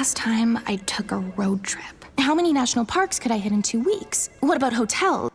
last time I took a road trip? How many national parks could I hit in 2 weeks? What about hotels?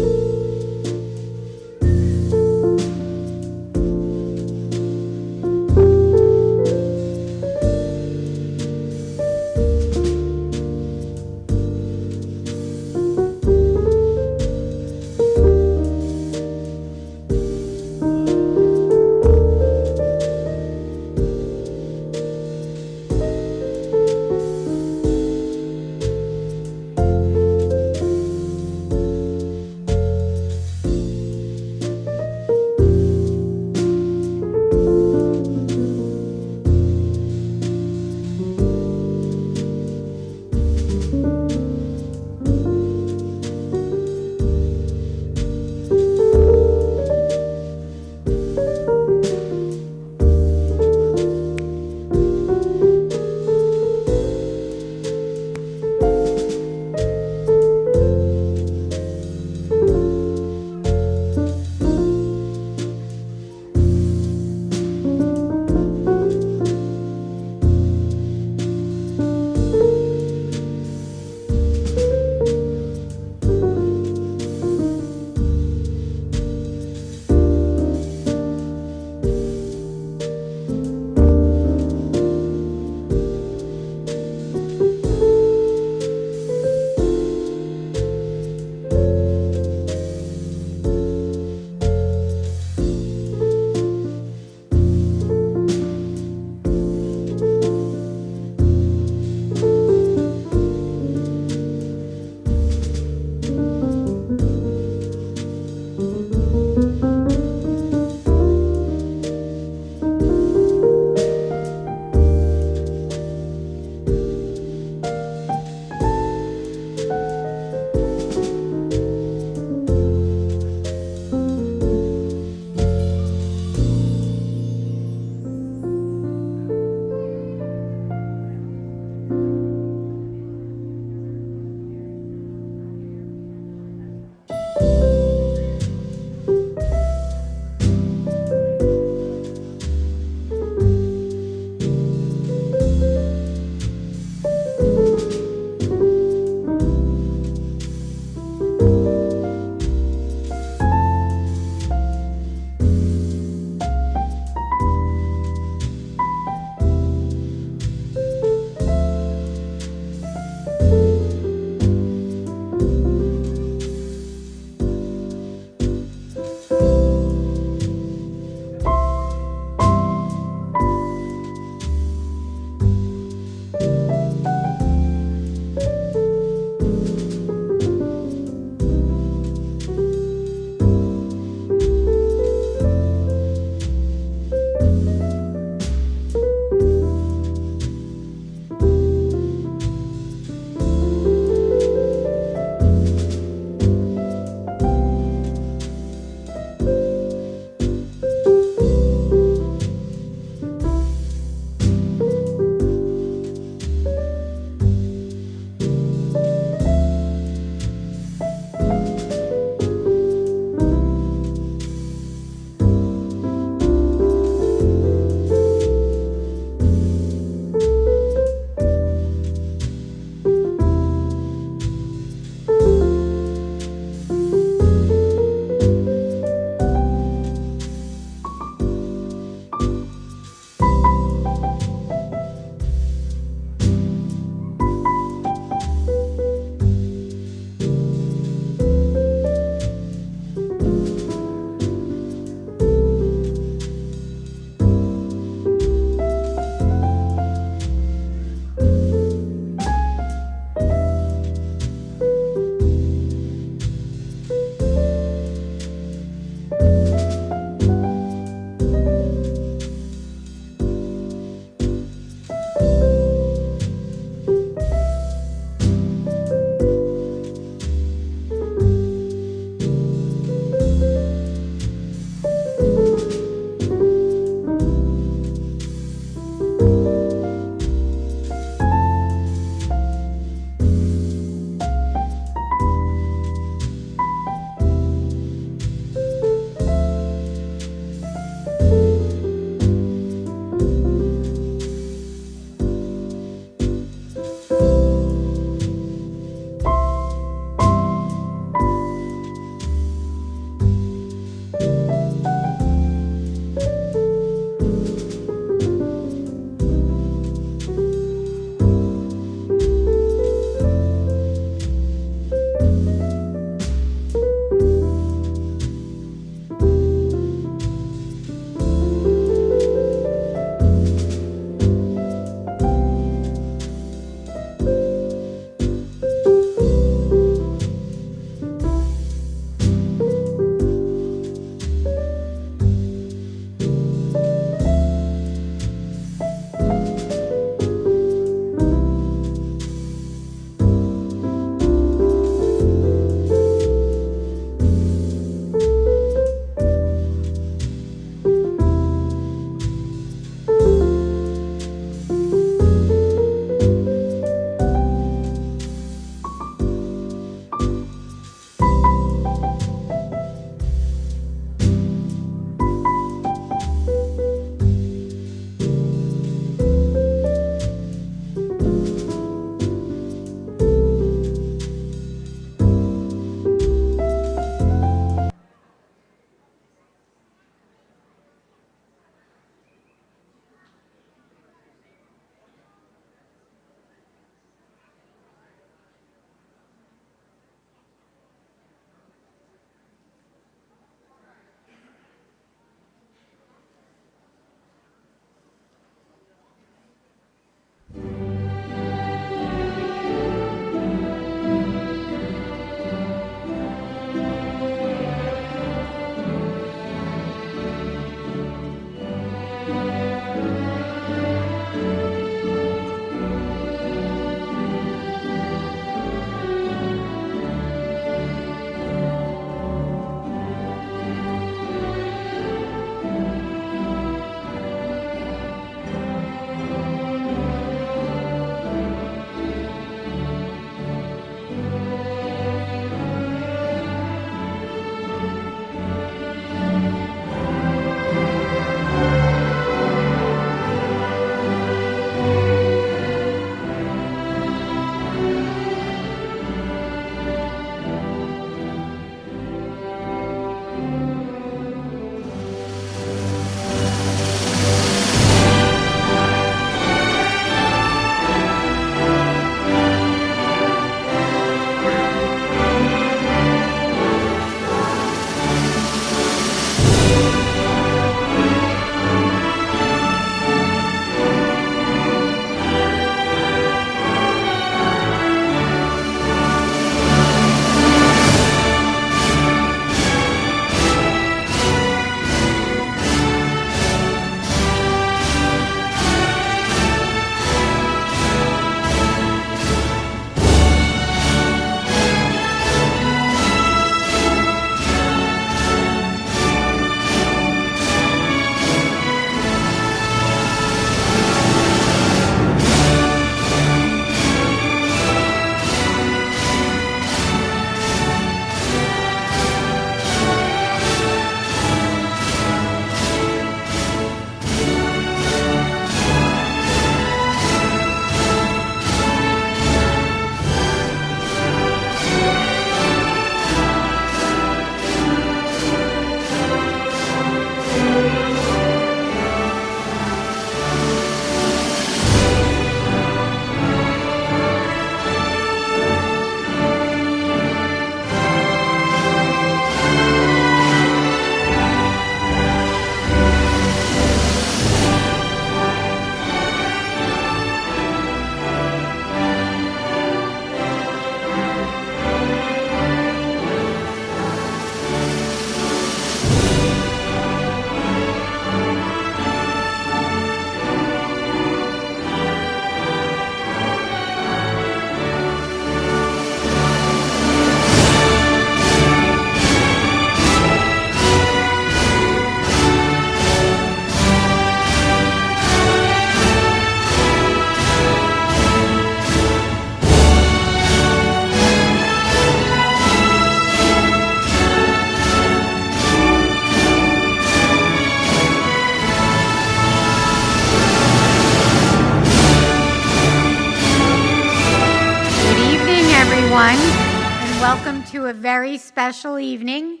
Welcome to a very special evening.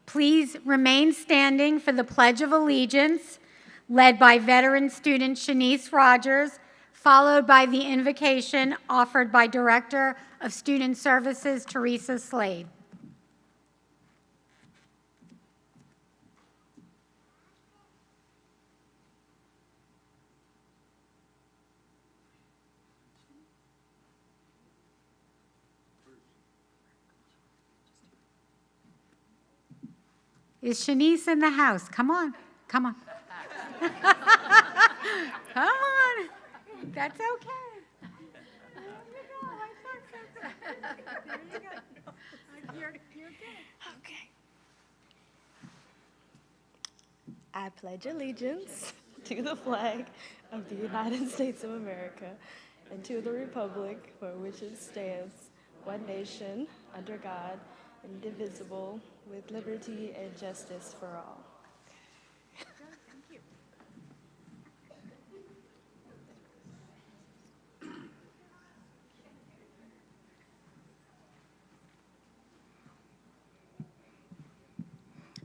Please remain standing for the Pledge of Allegiance, led by veteran student Shanice Rogers, followed by the invocation offered by Director of Student Services Teresa Slade. Is Shanice in the house? Come on, come on. Come on, that's okay. There you go. You're good. Okay. I pledge allegiance to the flag of the United States of America and to the republic for which it stands, one nation, under God, indivisible, with liberty and justice for all. Thank you.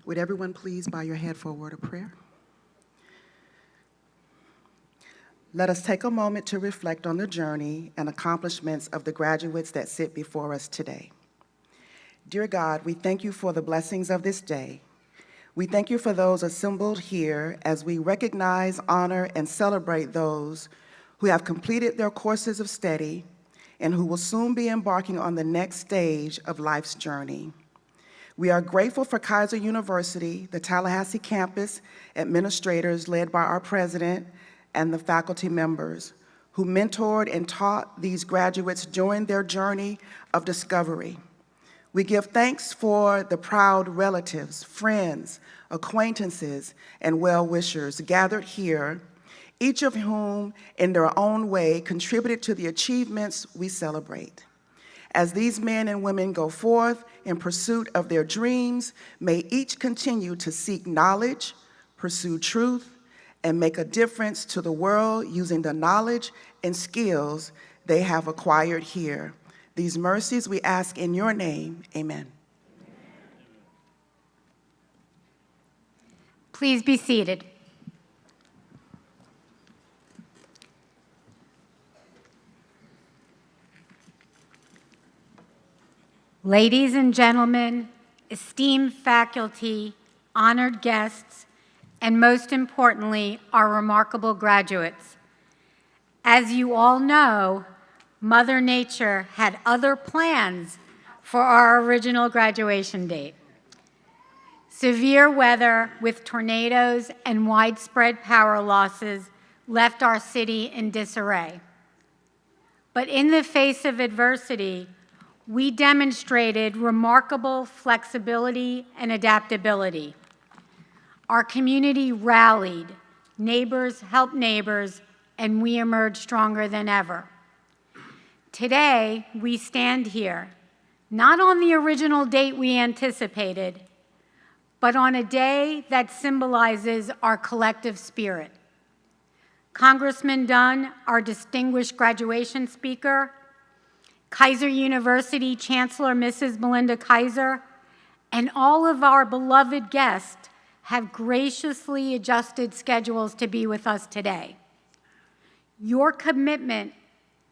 Would everyone please bow your head for a word of prayer? Let us take a moment to reflect on the journey and accomplishments of the graduates that sit before us today. Dear God, we thank you for the blessings of this day. We thank you for those assembled here as we recognize, honor, and celebrate those who have completed their courses of study and who will soon be embarking on the next stage of life's journey. We are grateful for Keiser University, the Tallahassee Campus, administrators led by our president, and the faculty members who mentored and taught these graduates during their journey of discovery. We give thanks for the proud relatives, friends, acquaintances, and well-wishers gathered here, each of whom, in their own way, contributed to the achievements we celebrate. As these men and women go forth in pursuit of their dreams, may each continue to seek knowledge, pursue truth, and make a difference to the world using the knowledge and skills they have acquired here. These mercies we ask in your name, amen. Please be seated. Ladies and gentlemen, esteemed faculty, honored guests, and most importantly, our remarkable graduates. As you all know, Mother Nature had other plans for our original graduation date. Severe weather with tornadoes and widespread power losses left our city in disarray. But in the face of adversity, we demonstrated remarkable flexibility and adaptability. Our community rallied, neighbors helped neighbors, and we emerged stronger than ever. Today, we stand here, not on the original date we anticipated, but on a day that symbolizes our collective spirit. Congressman Dunn, our distinguished graduation speaker, Keiser University Chancellor Mrs. Melinda Keiser, and all of our beloved guests have graciously adjusted schedules to be with us today. Your commitment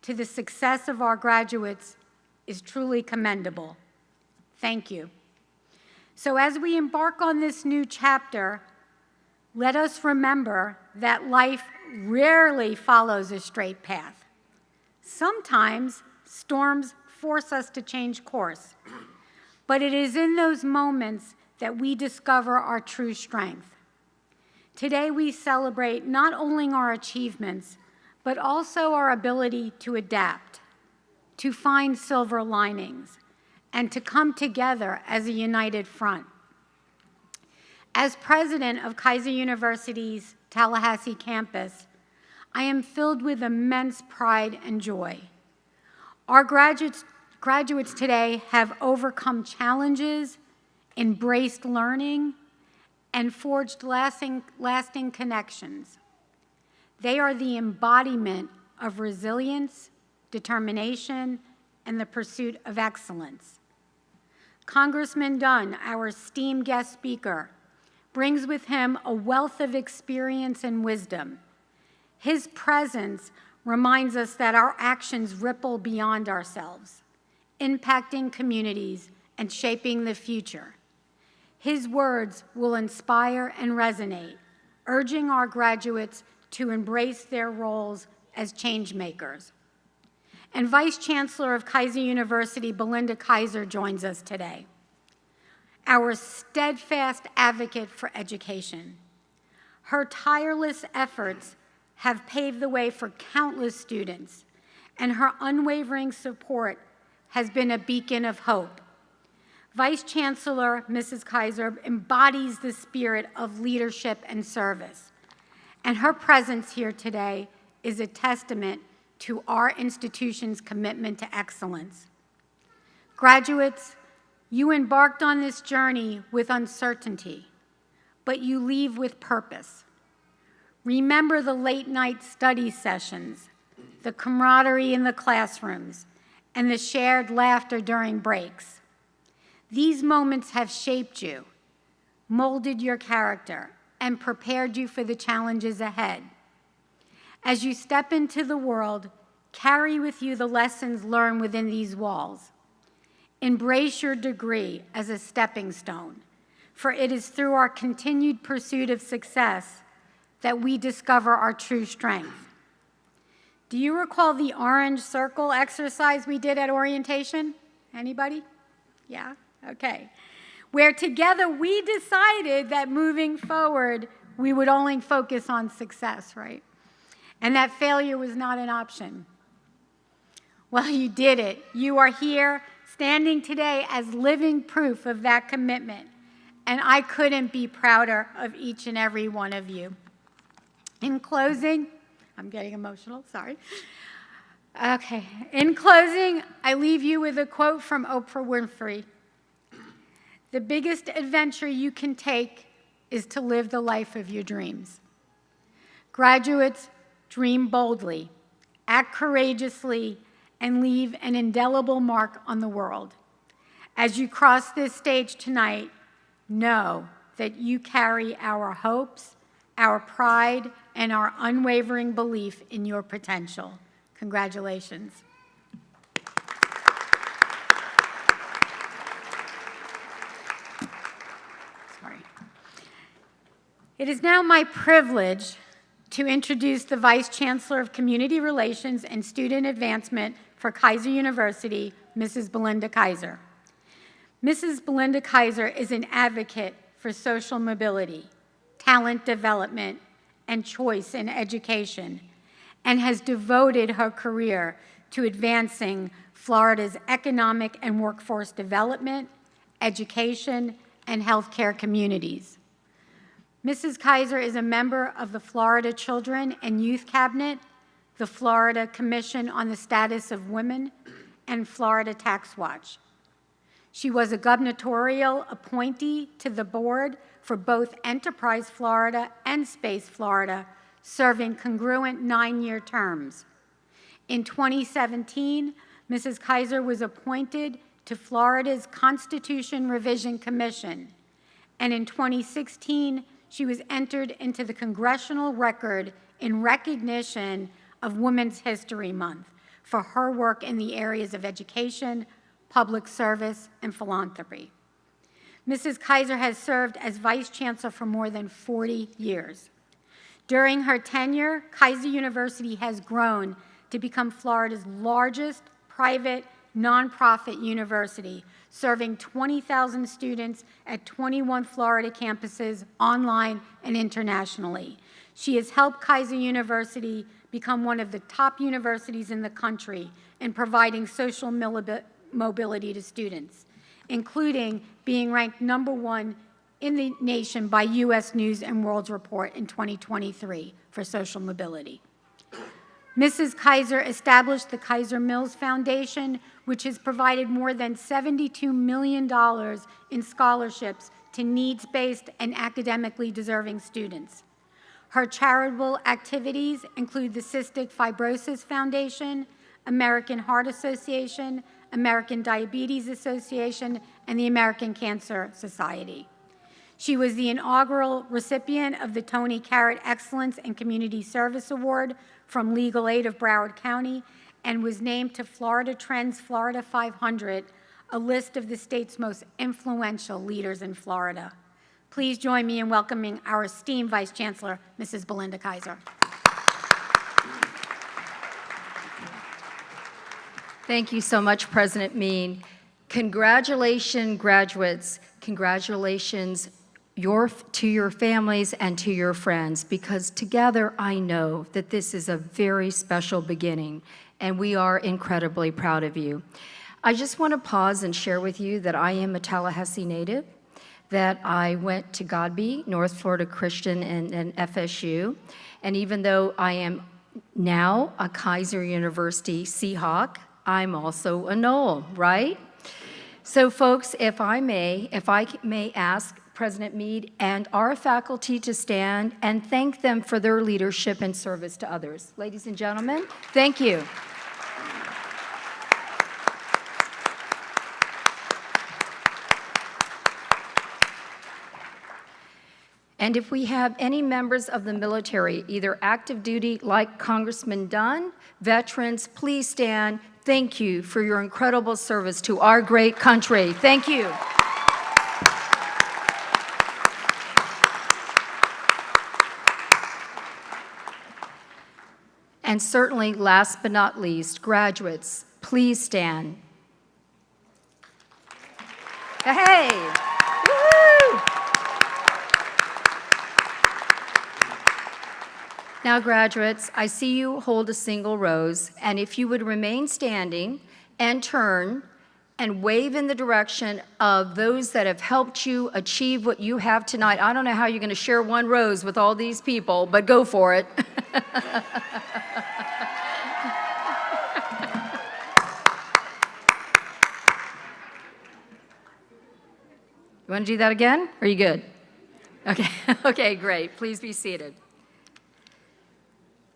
to the success of our graduates is truly commendable. Thank you. So as we embark on this new chapter, let us remember that life rarely follows a straight path. Sometimes storms force us to change course, but it is in those moments that we discover our true strength. Today we celebrate not only our achievements, but also our ability to adapt, to find silver linings, and to come together as a united front. As president of Keiser University's Tallahassee campus, I am filled with immense pride and joy. Our graduates today have overcome challenges, embraced learning, and forged lasting connections. They are the embodiment of resilience, determination, and the pursuit of excellence. Congressman Dunn, our esteemed guest speaker, brings with him a wealth of experience and wisdom. His presence reminds us that our actions ripple beyond ourselves, impacting communities and shaping the future. His words will inspire and resonate, urging our graduates to embrace their roles as change makers. And Vice Chancellor of Keiser University, Belinda Keiser, joins us today. Our steadfast advocate for education. Her tireless efforts have paved the way for countless students, and her unwavering support has been a beacon of hope. Vice Chancellor Mrs. Keiser embodies the spirit of leadership and service, and her presence here today is a testament to our institution's commitment to excellence. Graduates, you embarked on this journey with uncertainty, but you leave with purpose. Remember the late-night study sessions, the camaraderie in the classrooms, and the shared laughter during breaks. These moments have shaped you, molded your character, and prepared you for the challenges ahead. As you step into the world, carry with you the lessons learned within these walls. Embrace your degree as a stepping stone, for it is through our continued pursuit of success that we discover our true strength. Do you recall the orange circle exercise we did at orientation? Anybody? Yeah? Okay. Where together we decided that moving forward, we would only focus on success, right? And that failure was not an option. Well, you did it. You are here standing today as living proof of that commitment, and I couldn't be prouder of each and every one of you. In closing, I'm getting emotional, sorry. Okay, in closing, I leave you with a quote from Oprah Winfrey. The biggest adventure you can take is to live the life of your dreams. Graduates, dream boldly, act courageously, and leave an indelible mark on the world. As you cross this stage tonight, know that you carry our hopes, our pride, and our unwavering belief in your potential. Congratulations. Sorry. It is now my privilege to introduce the Vice Chancellor of Community Relations and Student Advancement for Keiser University, Mrs. Belinda Keiser. Mrs. Belinda Keiser is an advocate for social mobility, talent development, and choice in education, and has devoted her career to advancing Florida's economic and workforce development, education, and healthcare communities. Mrs. Keiser is a member of the Florida Children and Youth Cabinet, the Florida Commission on the Status of Women, and Florida Tax Watch. She was a gubernatorial appointee to the board for both Enterprise Florida and Space Florida, serving congruent 9-year terms. In 2017, Mrs. Keiser was appointed to Florida's Constitution Revision Commission, and in 2016, she was entered into the congressional record in recognition of Women's History Month for her work in the areas of education, public service, and philanthropy. Mrs. Keiser has served as Vice Chancellor for more than 40 years. During her tenure, Keiser University has grown to become Florida's largest private nonprofit university, serving 20,000 students at 21 Florida campuses online and internationally. She has helped Keiser University become one of the top universities in the country in providing social mobility to students, including being ranked #1 in the nation by U.S. News & World Report in 2023 for social mobility. Mrs. Keiser established the Keiser Mills Foundation, which has provided more than $72 million in scholarships to needs-based and academically deserving students. Her charitable activities include the Cystic Fibrosis Foundation, American Heart Association, American Diabetes Association, and the American Cancer Society. She was the inaugural recipient of the Tony Carrot Excellence and Community Service Award from Legal Aid of Broward County and was named to Florida Trends Florida 500, a list of the state's most influential leaders in Florida. Please join me in welcoming our esteemed Vice Chancellor, Mrs. Belinda Keiser. Thank you so much, President Mean. Congratulations, graduates. Congratulations to your families and to your friends, because together I know that this is a very special beginning, and we are incredibly proud of you. I just want to pause and share with you that I am a Tallahassee native, that I went to Godby, North Florida Christian, and FSU, and even though I am now a Keiser University Seahawk, I'm also a Knoll, right? So folks, if I may ask President Mead and our faculty to stand and thank them for their leadership and service to others. Ladies and gentlemen, thank you. And if we have any members of the military, either active duty like Congressman Dunn, veterans, please stand. Thank you for your incredible service to our great country. Thank you. And certainly, last but not least, graduates, please stand. Hey! Woo! Now, graduates, I see you hold a single rose, and if you would remain standing and turn and wave in the direction of those that have helped you achieve what you have tonight. I don't know how you're going to share one rose with all these people, but go for it. You want to do that again? Are you good? Okay, okay, great. Please be seated.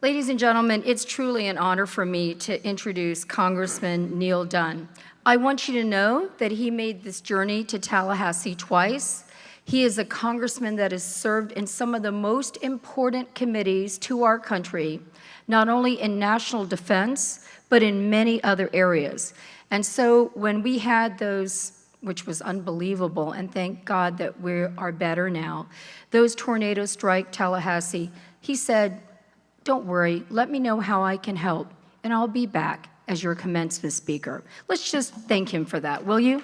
Ladies and gentlemen, it's truly an honor for me to introduce Congressman Neil Dunn. I want you to know that he made this journey to Tallahassee twice. He is a congressman that has served in some of the most important committees to our country, not only in national defense, but in many other areas. And so when we had those, which was unbelievable, and thank God that we are better now, those tornadoes strike Tallahassee, he said, "Don't worry, let me know how I can help, and I'll be back as your commencement speaker." Let's just thank him for that, will you?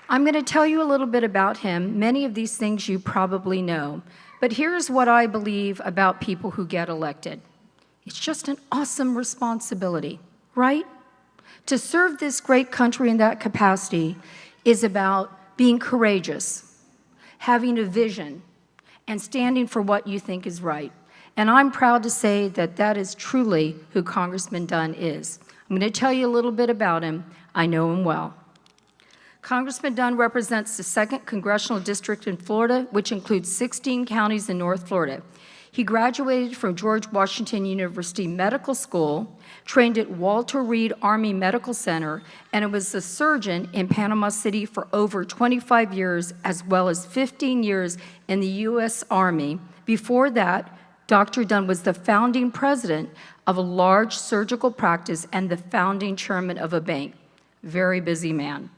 I'm going to tell you a little bit about him. Many of these things you probably know, but here's what I believe about people who get elected. It's just an awesome responsibility, right? To serve this great country in that capacity is about being courageous, having a vision, and standing for what you think is right. And I'm proud to say that that is truly who Congressman Dunn is. I'm going to tell you a little bit about him. I know him well. Congressman Dunn represents the 2nd Congressional District in Florida, which includes 16 counties in North Florida. He graduated from George Washington University Medical School, trained at Walter Reed Army Medical Center, and was a surgeon in Panama City for over 25 years, as well as 15 years in the U.S. Army. Before that, Dr. Dunn was the founding president of a large surgical practice and the founding chairman of a bank. Very busy man.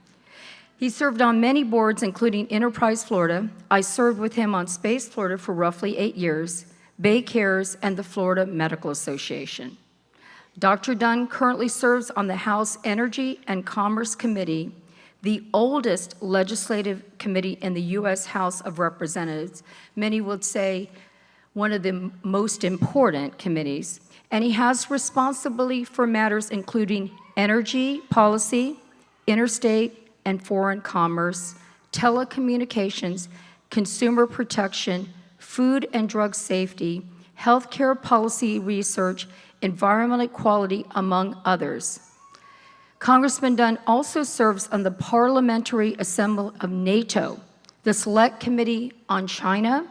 He served on many boards, including Enterprise Florida. I served with him on Space Florida for roughly 8 years, Bay Cares, and the Florida Medical Association. Dr. Dunn currently serves on the House Energy and Commerce Committee, the oldest legislative committee in the U.S. House of Representatives. Many would say one of the most important committees. And he has responsibility for matters including energy policy, interstate and foreign commerce, telecommunications, consumer protection, food and drug safety, healthcare policy research, environmental equality, among others. Congressman Dunn also serves on the Parliamentary Assembly of NATO, the Select Committee on China,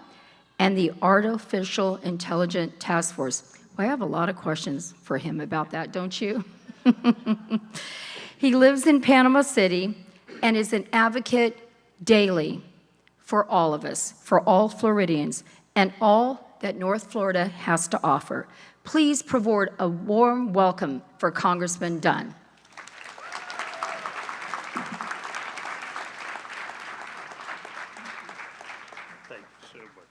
and the Artificial Intelligence Task Force. Well, I have a lot of questions for him about that, don't you? He lives in Panama City and is an advocate daily for all of us, for all Floridians, and all that North Florida has to offer. Please provide a warm welcome for Congressman Dunn. Thank you so much.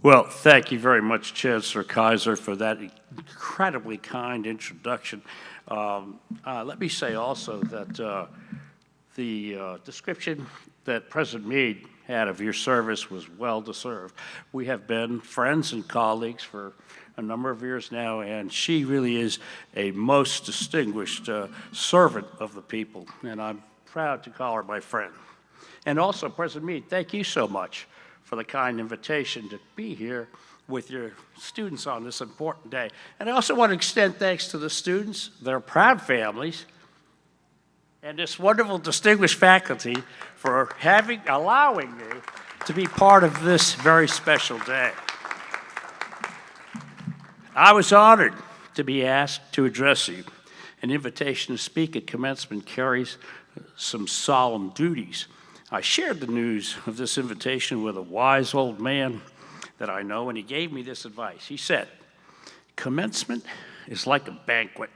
Well, thank you very much, Chancellor Keiser, for that incredibly kind introduction. Let me say also that the description that President Meade had of your service was well deserved. We have been friends and colleagues for a number of years now, and she really is a most distinguished servant of the people, and I'm proud to call her my friend. And also, President Meade, thank you so much for the kind invitation to be here with your students on this important day. And I also want to extend thanks to the students, their proud families, and this wonderful distinguished faculty for allowing me to be part of this very special day. I was honored to be asked to address you. An invitation to speak at commencement carries some solemn duties. I shared the news of this invitation with a wise old man that I know, and he gave me this advice. He said, "Commencement is like a banquet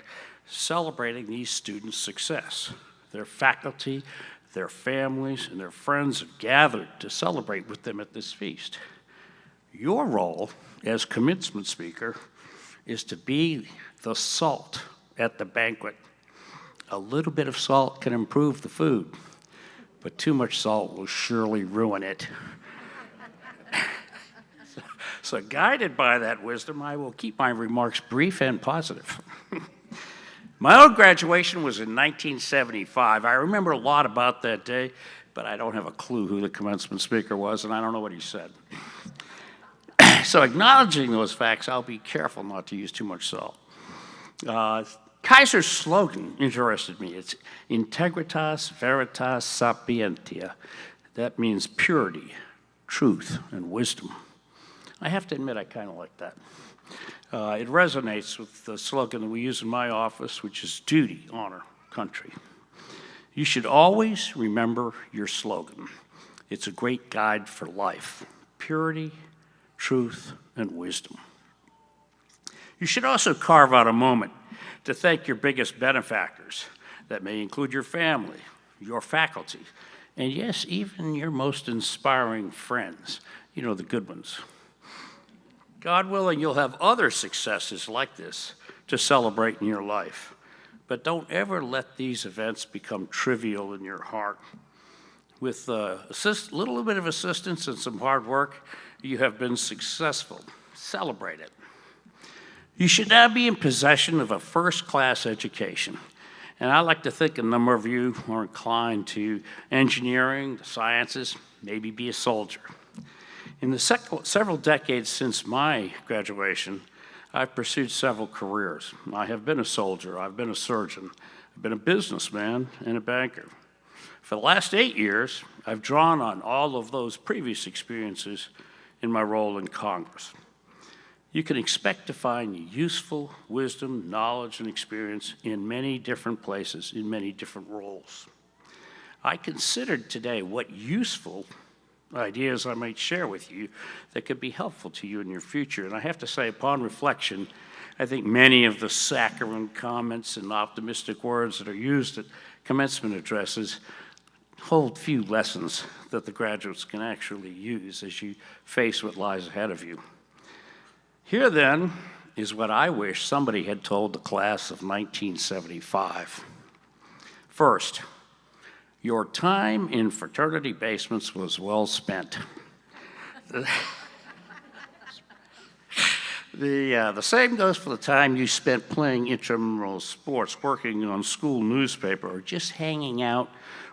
celebrating these students' success. Their faculty, their families, and their friends have gathered to celebrate with them at this feast. Your role as commencement speaker is to be the salt at the banquet. A little bit of salt can improve the food, but too much salt will surely ruin it." So guided by that wisdom, I will keep my remarks brief and positive. My own graduation was in 1975. I remember a lot about that day, but I don't have a clue who the commencement speaker was, and I don't know what he said. So acknowledging those facts, I'll be careful not to use too much salt. Keiser's slogan interested me. It's Integritas Veritas Sapientia. That means purity, truth, and wisdom. I have to admit, I kind of like that. It resonates with the slogan that we use in my office, which is duty, honor, country. You should always remember your slogan. It's a great guide for life. Purity, truth, and wisdom. You should also carve out a moment to thank your biggest benefactors. That may include your family, your faculty, and yes, even your most inspiring friends. You know, the good ones. God willing, you'll have other successes like this to celebrate in your life. But don't ever let these events become trivial in your heart. With a little bit of assistance and some hard work, you have been successful. Celebrate it. You should now be in possession of a first-class education. And I like to think a number of you are inclined to engineering, the sciences, maybe be a soldier. In the several decades since my graduation, I've pursued several careers. I have been a soldier, I've been a surgeon, I've been a businessman and a banker. For the last 8 years, I've drawn on all of those previous experiences in my role in Congress. You can expect to find useful wisdom, knowledge, and experience in many different places, in many different roles. I considered today what useful ideas I might share with you that could be helpful to you in your future. And I have to say, upon reflection, I think many of the saccharine comments and optimistic words that are used at commencement addresses hold few lessons that the graduates can actually use as you face what lies ahead of you. Here, then, is what I wish somebody had told the class of 1975. First, your time in fraternity basements was well spent. The same goes for the time you spent playing intramural sports, working on school newspaper, or just hanging out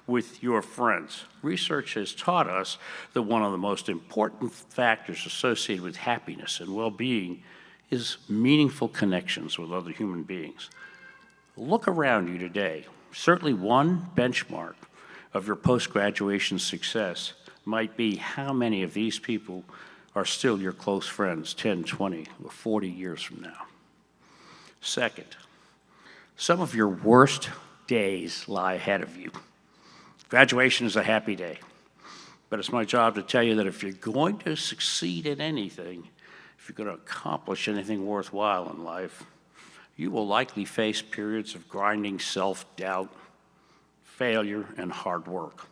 with your friends. Research has taught us that one of the most important factors associated with happiness and well-being is meaningful connections with other human beings. Look around you today. Certainly one benchmark of your post-graduation success might be how many of these people are still your close friends 10, 20, or 40 years from now. Second, some of your worst days lie ahead of you. Graduation is a happy day, but it's my job to tell you that if you're going to succeed in anything, if you're going to accomplish anything worthwhile in life, you will likely face periods of grinding self-doubt, failure, and hard work.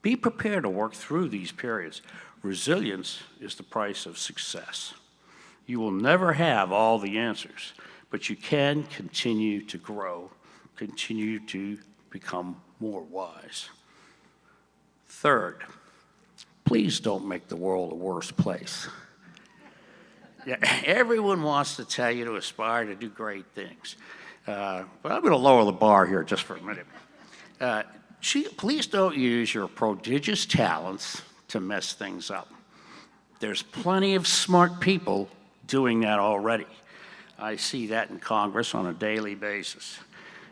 Be prepared to work through these periods. Resilience is the price of success. You will never have all the answers, but you can continue to grow, continue to become more wise. Third, please don't make the world a worse place. Yeah, everyone wants to tell you to aspire to do great things. But I'm going to lower the bar here just for a minute. Please don't use your prodigious talents to mess things up. There's plenty of smart people doing that already. I see that in Congress on a daily basis.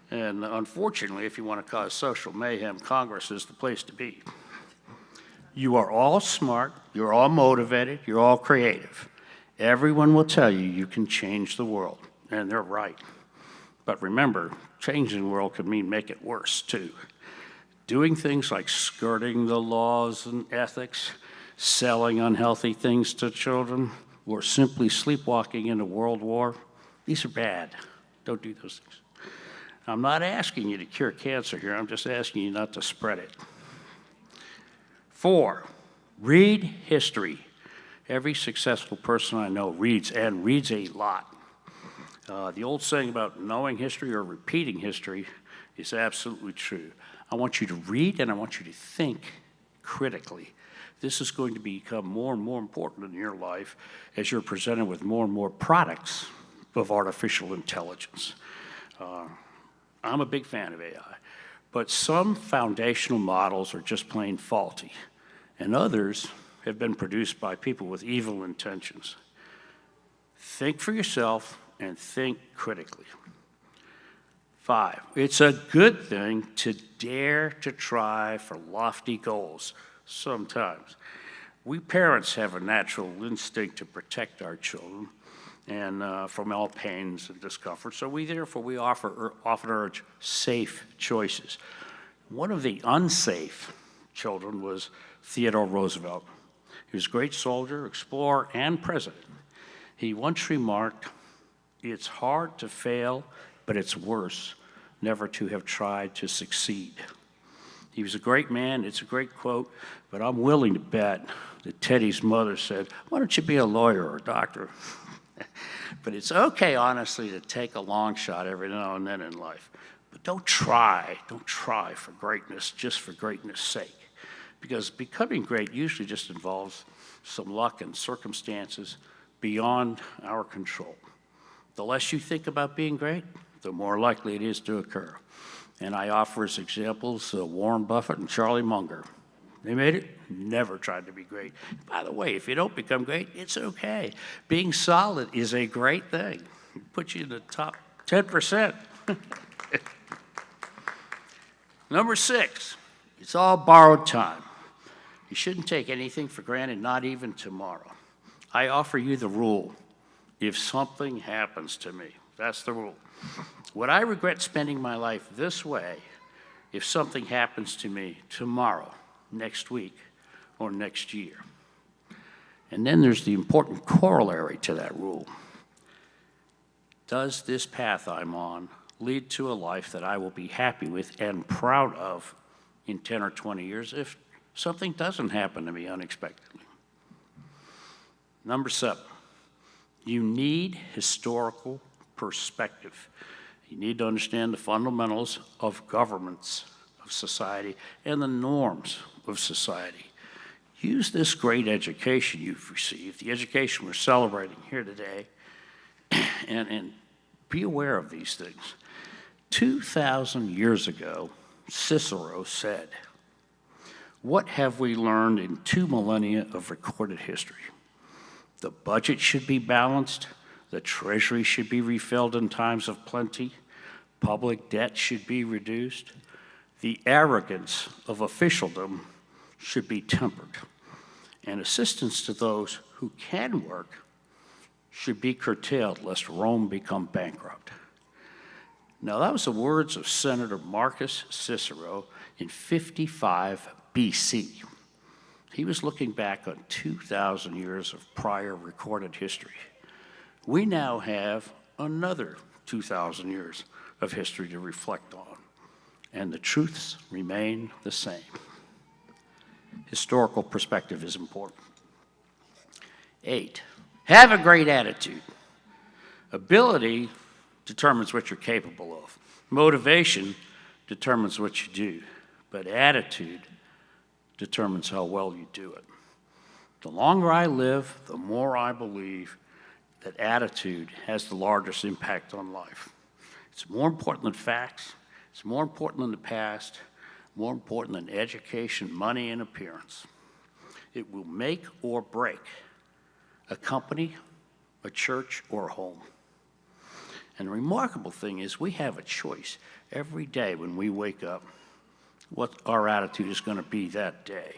And unfortunately, if you want to cause social mayhem, Congress is the place to be. You are all smart, you're all motivated, you're all creative. Everyone will tell you you can change the world, and they're right. But remember, changing the world could mean make it worse, too. Doing things like skirting the laws and ethics, selling unhealthy things to children, or simply sleepwalking into World War, these are bad. Don't do those things. I'm not asking you to cure cancer here, I'm just asking you not to spread it. 4, read history. Every successful person I know reads, and reads a lot. The old saying about knowing history or repeating history is absolutely true. I want you to read and I want you to think critically. This is going to become more and more important in your life as you're presented with more and more products of artificial intelligence. I'm a big fan of AI, but some foundational models are just plain faulty, and others have been produced by people with evil intentions. Think for yourself and think critically. 5, it's a good thing to dare to try for lofty goals sometimes. We parents have a natural instinct to protect our children and from all pains and discomfort, so we often urge safe choices. One of the unsafe children was Theodore Roosevelt. He was a great soldier, explorer, and president. He once remarked, "It's hard to fail, but it's worse never to have tried to succeed." He was a great man, it's a great quote, but I'm willing to bet that Teddy's mother said, "Why don't you be a lawyer or a doctor?" But it's okay, honestly, to take a long shot every now and then in life. But don't try for greatness just for greatness' sake. Because becoming great usually just involves some luck and circumstances beyond our control. The less you think about being great, the more likely it is to occur. And I offer as examples Warren Buffett and Charlie Munger. They made it, never tried to be great. By the way, if you don't become great, it's okay. Being solid is a great thing. It puts you in the top 10%. Number 6, it's all borrowed time. You shouldn't take anything for granted, not even tomorrow. I offer you the rule. If something happens to me, that's the rule. Would I regret spending my life this way if something happens to me tomorrow, next week, or next year? And then there's the important corollary to that rule. Does this path I'm on lead to a life that I will be happy with and proud of in 10 or 20 years if something doesn't happen to me unexpectedly? Number 7, you need historical perspective. You need to understand the fundamentals of governments, of society, and the norms of society. Use this great education you've received, the education we're celebrating here today, and be aware of these things. 2,000 years ago, Cicero said, "What have we learned in 2 millennia of recorded history? The budget should be balanced, the treasury should be refilled in times of plenty, public debt should be reduced, the arrogance of officialdom should be tempered, and assistance to those who can work should be curtailed lest Rome become bankrupt. Now, that was the words of Senator Marcus Cicero in 55 BC. He was looking back on 2,000 years of prior recorded history. We now have another 2,000 years of history to reflect on, and the truths remain the same. Historical perspective is important. 8, have a great attitude. Ability determines what you're capable of. Motivation determines what you do, but attitude determines how well you do it. The longer I live, the more I believe that attitude has the largest impact on life. It's more important than facts. It's more important than the past, more important than education, money, and appearance. It will make or break a company, a church, or a home. And the remarkable thing is we have a choice every day when we wake up what our attitude is going to be that day.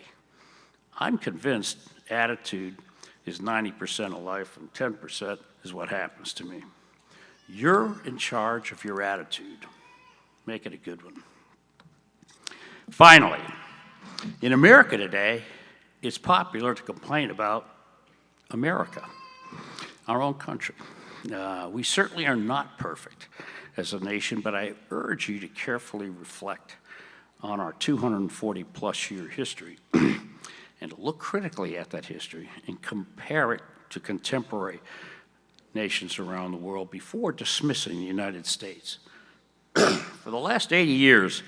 I'm convinced attitude is 90% of life and 10% is what happens to me. You're in charge of your attitude. Make it a good one. Finally, in America today, it's popular to complain about America, our own country. We certainly are not perfect as a nation, but I urge you to carefully reflect on our 240-plus year history and to look critically at that history and compare it to contemporary nations around the world before dismissing the United States. For the last 80 years,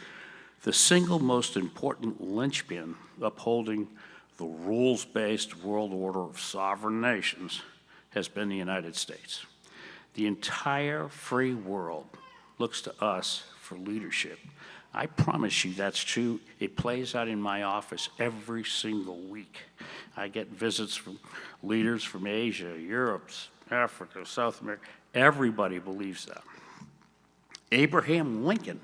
the single most important linchpin upholding the rules-based world order of sovereign nations has been the United States. The entire free world looks to us for leadership. I promise you that's true. It plays out in my office every single week. I get visits from leaders from Asia, Europe, Africa, South America. Everybody believes that. Abraham Lincoln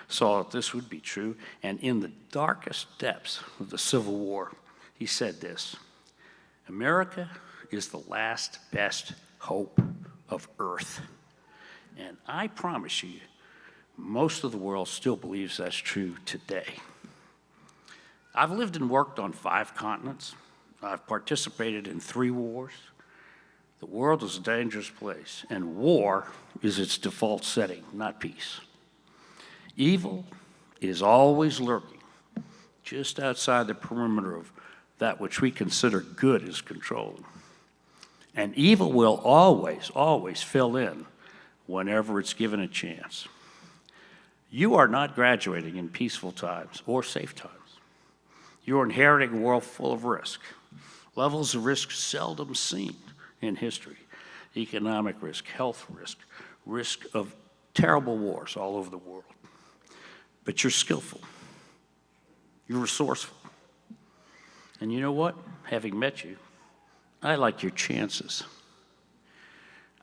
saw that this would be true, and in the darkest depths of the Civil War, he said this: America is the last best hope of Earth. And I promise you, most of the world still believes that's true today. I've lived and worked on 5 continents. I've participated in 3 wars. The world is a dangerous place, and war is its default setting, not peace. Evil is always lurking just outside the perimeter of that which we consider good is controlled. And evil will always, always fill in whenever it's given a chance. You are not graduating in peaceful times or safe times. You're inheriting a world full of risk, levels of risk seldom seen in history: economic risk, health risk, risk of terrible wars all over the world. But you're skillful. You're resourceful. And you know what? Having met you, I like your chances.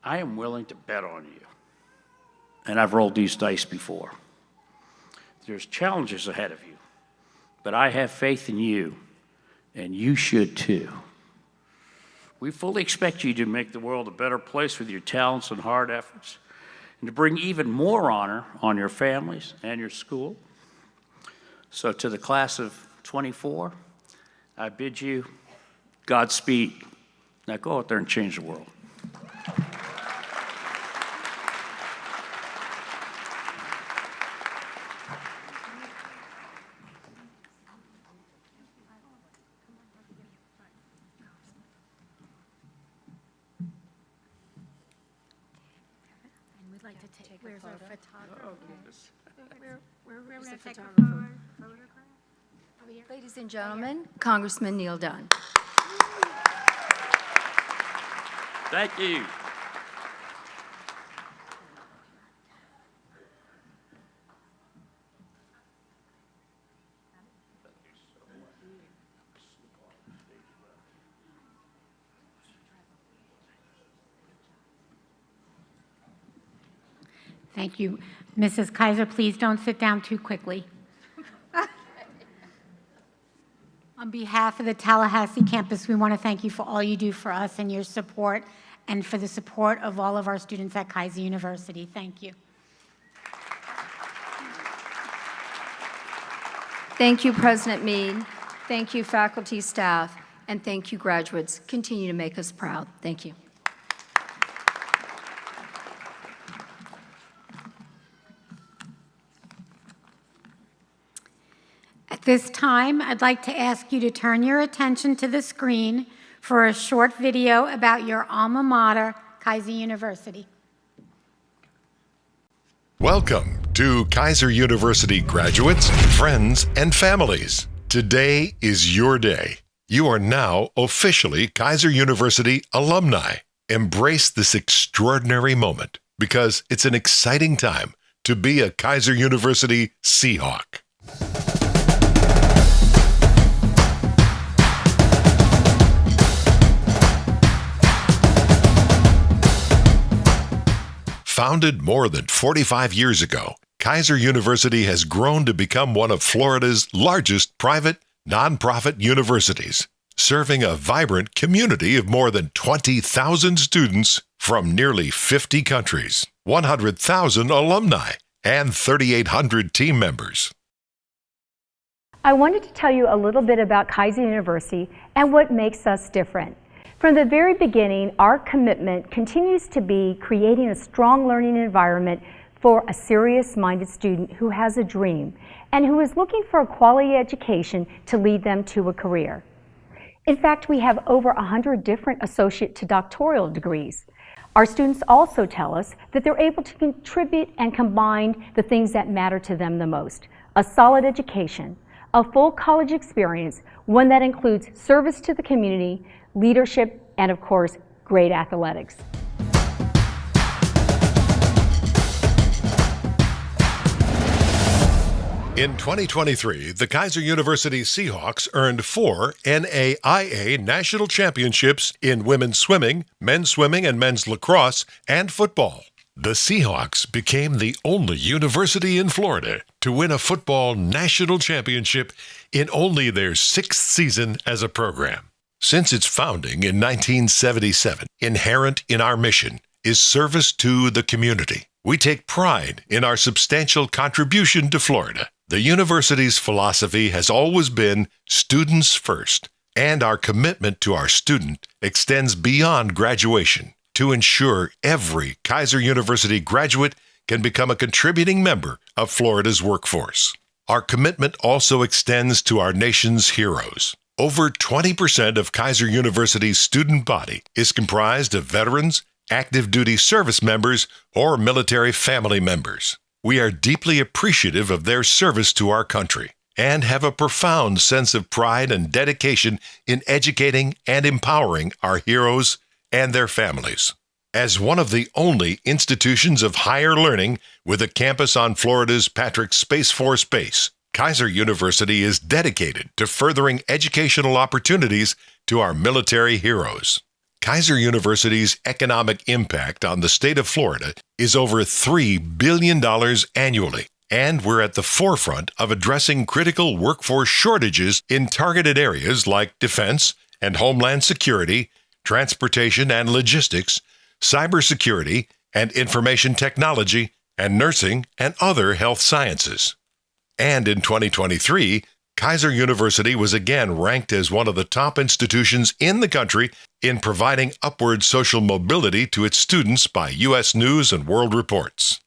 I am willing to bet on you. And I've rolled these dice before. There's challenges ahead of you, but I have faith in you, and you should too. We fully expect you to make the world a better place with your talents and hard efforts, and to bring even more honor on your families and your school. So to the class of 24, I bid you Godspeed. Now go out there and change the world. We'd like to take where's our photographer? We're going to take a photograph. Over here. Ladies and gentlemen, Congressman Neil Dunn. Thank you. Thank you. Mrs. Keiser, please don't sit down too quickly. On behalf of the Tallahassee campus, we want to thank you for all you do for us and your support, and for the support of all of our students at Keiser University. Thank you. Thank you, President Mead. Thank you, faculty, staff, and thank you, graduates. Continue to make us proud. Thank you. At this time, I'd like to ask you to turn your attention to the screen for a short video about your alma mater, Keiser University. Welcome to Keiser University graduates, friends, and families. Today is your day. You are now officially Keiser University alumni. Embrace this extraordinary moment because it's an exciting time to be a Keiser University Seahawk. Founded more than 45 years ago, Keiser University has grown to become one of Florida's largest private, nonprofit universities, serving a vibrant community of more than 20,000 students from nearly 50 countries, 100,000 alumni, and 3,800 team members. I wanted to tell you a little bit about Keiser University and what makes us different. From the very beginning, our commitment continues to be creating a strong learning environment for a serious-minded student who has a dream and who is looking for a quality education to lead them to a career. In fact, we have over 100 different associate to doctoral degrees. Our students also tell us that they're able to contribute and combine the things that matter to them the most: a solid education, a full college experience, one that includes service to the community, leadership, and of course, great athletics. In 2023, the Keiser University Seahawks earned 4 NAIA national championships in women's swimming, and men's lacrosse, and football. The Seahawks became the only university in Florida to win a football national championship in only their 6th season as a program. Since its founding in 1977, inherent in our mission is service to the community. We take pride in our substantial contribution to Florida. The university's philosophy has always been students first, and our commitment to our student extends beyond graduation to ensure every Keiser University graduate can become a contributing member of Florida's workforce. Our commitment also extends to our nation's heroes. Over 20% of Keiser University's student body is comprised of veterans, active duty service members, or military family members. We are deeply appreciative of their service to our country and have a profound sense of pride and dedication in educating and empowering our heroes and their families. As one of the only institutions of higher learning with a campus on Florida's Patrick Space Force Base, Keiser University is dedicated to furthering educational opportunities to our military heroes. Keiser University's economic impact on the state of Florida is over $3 billion annually, and we're at the forefront of addressing critical workforce shortages in targeted areas like defense and homeland security, transportation and logistics, cybersecurity and information technology, and nursing and other health sciences. And in 2023, Keiser University was again ranked as one of the top institutions in the country in providing upward social mobility to its students by U.S. News and World Reports.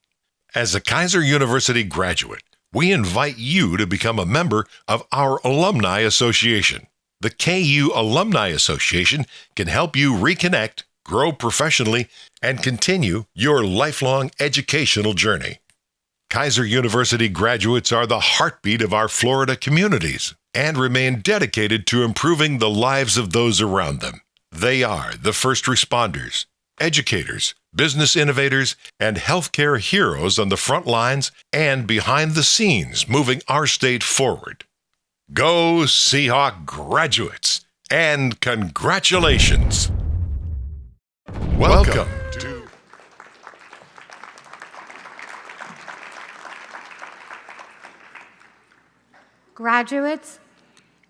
As a Keiser University graduate, we invite you to become a member of our Alumni Association. The KU Alumni Association can help you reconnect, grow professionally, and continue your lifelong educational journey. Keiser University graduates are the heartbeat of our Florida communities and remain dedicated to improving the lives of those around them. They are the first responders, educators, business innovators, and healthcare heroes on the front lines and behind the scenes moving our state forward. Go Seahawk graduates, and congratulations! Welcome to Graduates,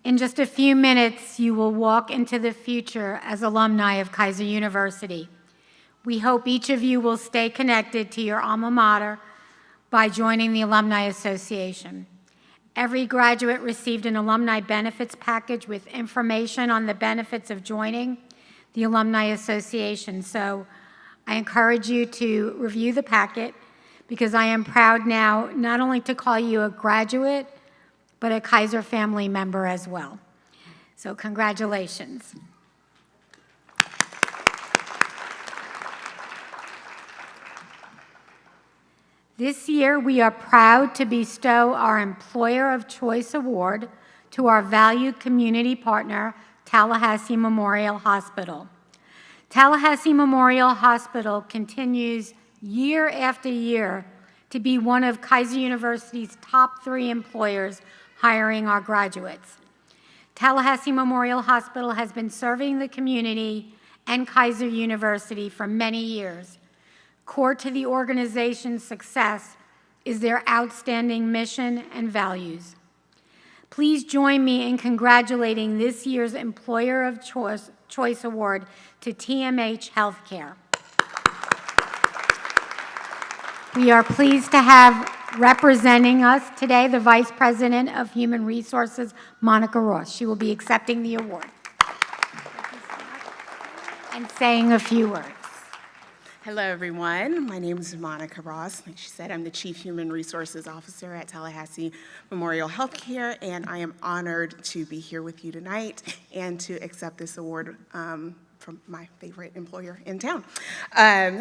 In just a few minutes, you will walk into the future as alumni of Keiser University. We hope each of you will stay connected to your alma mater by joining the Alumni Association. Every graduate received an alumni benefits package with information on the benefits of joining the Alumni Association. So I encourage you to review the packet, because I am proud now not only to call you a graduate, but a Keiser family member as well. So congratulations. This year, we are proud to bestow our Employer of Choice Award to our valued community partner, Tallahassee Memorial Hospital. Tallahassee Memorial Hospital continues year after year to be one of Keiser University's top 3 employers hiring our graduates. Tallahassee Memorial Hospital has been serving the community and Keiser University for many years. Core to the organization's success is their outstanding mission and values. Please join me in congratulating this year's Employer of Choice Award to TMH Healthcare. We are pleased to have representing us today the Vice President of Human Resources, Monica Ross. She will be accepting the award and saying a few words. Hello, everyone. My name is Monica Ross. Like she said, I'm the Chief Human Resources Officer at Tallahassee Memorial Healthcare, and I am honored to be here with you tonight and to accept this award from my favorite employer in town.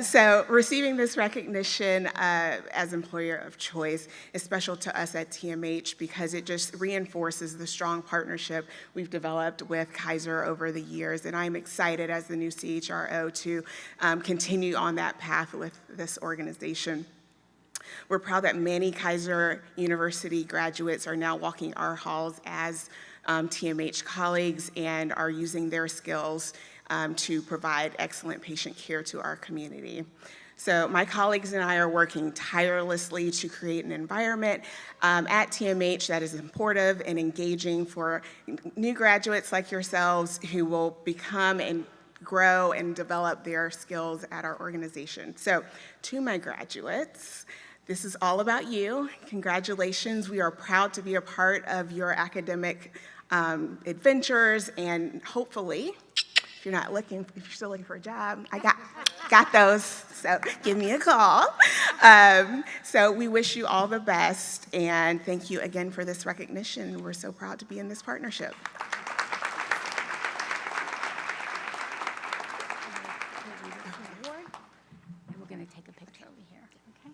So receiving this recognition as Employer of Choice is special to us at TMH because it just reinforces the strong partnership we've developed with Keiser over the years, and I'm excited as the new CHRO to continue on that path with this organization. We're proud that many Keiser University graduates are now walking our halls as TMH colleagues and are using their skills to provide excellent patient care to our community. So my colleagues and I are working tirelessly to create an environment at TMH that is supportive and engaging for new graduates like yourselves who will become and grow and develop their skills at our organization. So to my graduates, this is all about you. Congratulations. We are proud to be a part of your academic adventures, and hopefully, if you're still looking for a job, I got those, so give me a call. So we wish you all the best, and thank you again for this recognition. We're so proud to be in this partnership. And we're going to take a picture over here, okay?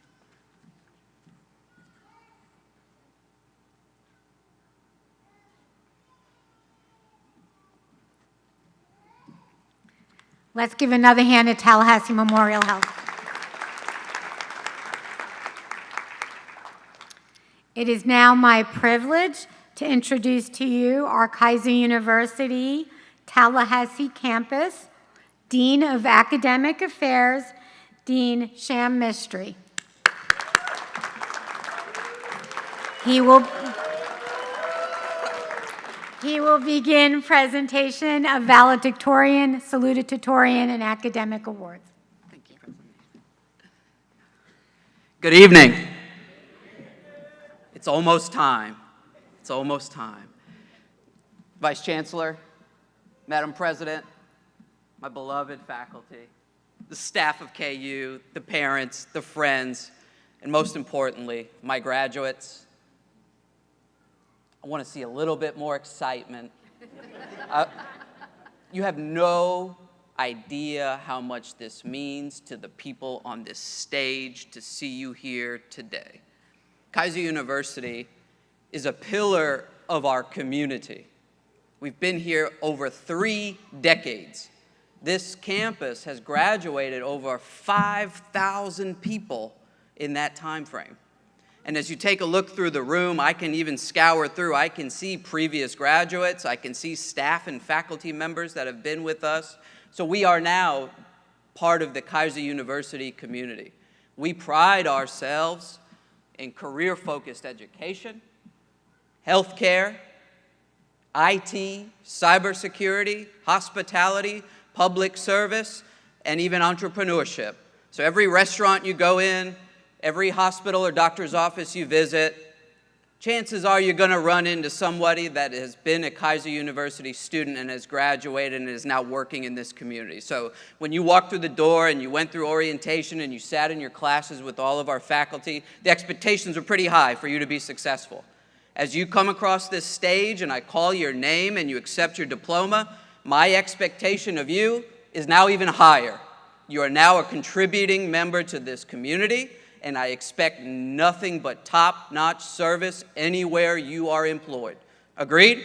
Let's give another hand to Tallahassee Memorial Health. It is now my privilege to introduce to you our Keiser University Tallahassee Campus Dean of Academic Affairs, Dean Sham Mistry. He will begin presentation of valedictorian, salutatorian, and academic awards. Thank you. Good evening. It's almost time. It's almost time. Vice Chancellor, Madam President, my beloved faculty, the staff of KU, the parents, the friends, and most importantly, my graduates. I want to see a little bit more excitement. You have no idea how much this means to the people on this stage to see you here today. Keiser University is a pillar of our community. We've been here over 3 decades. This campus has graduated over 5,000 people in that time frame. And as you take a look through the room, I can even scour through. I can see previous graduates. I can see staff and faculty members that have been with us. So we are now part of the Keiser University community. We pride ourselves in career-focused education, healthcare, IT, cybersecurity, hospitality, public service, and even entrepreneurship. So every restaurant you go in, every hospital or doctor's office you visit, chances are you're going to run into somebody that has been a Keiser University student and has graduated and is now working in this community. So when you walked through the door and you went through orientation and you sat in your classes with all of our faculty, the expectations were pretty high for you to be successful. As you come across this stage and I call your name and you accept your diploma, my expectation of you is now even higher. You are now a contributing member to this community, and I expect nothing but top-notch service anywhere you are employed. Agreed?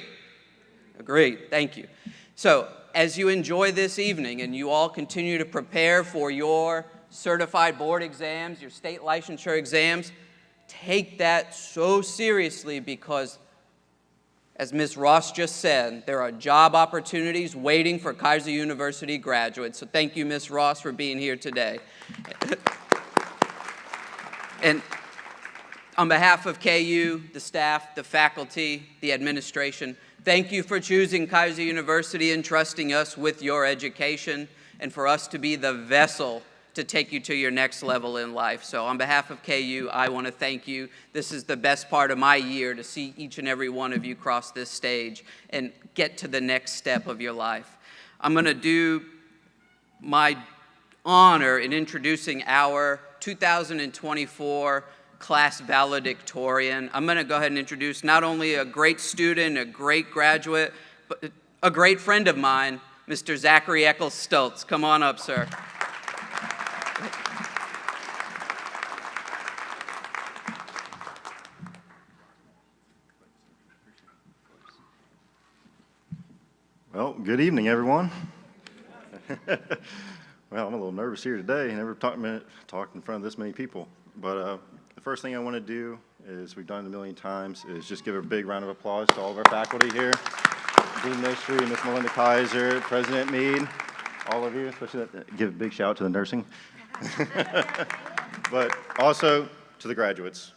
Agreed. Thank you. So, as you enjoy this evening and you all continue to prepare for your certified board exams, your state licensure exams, take that so seriously because, as Ms. Ross just said, there are job opportunities waiting for Keiser University graduates. So thank you, Ms. Ross, for being here today. And on behalf of KU, the staff, the faculty, the administration, thank you for choosing Keiser University and trusting us with your education and for us to be the vessel to take you to your next level in life. So on behalf of KU, I want to thank you. This is the best part of my year, to see each and every one of you cross this stage and get to the next step of your life. I'm going to do my honor in introducing our 2024 class valedictorian. I'm going to go ahead and introduce not only a great student, a great graduate, but a great friend of mine, Mr. Zachary Eccles-Stultz. Come on up, sir. Well, good evening, everyone. Well, I'm a little nervous here today. I never talked in front of this many people. But the first thing I want to do is, we've done it a million times, is just give a big round of applause to all of our faculty here. Dean Mistry, Ms. Melinda Keiser, President Mead, all of you, especially give a big shout out to the nursing. But also to the graduates.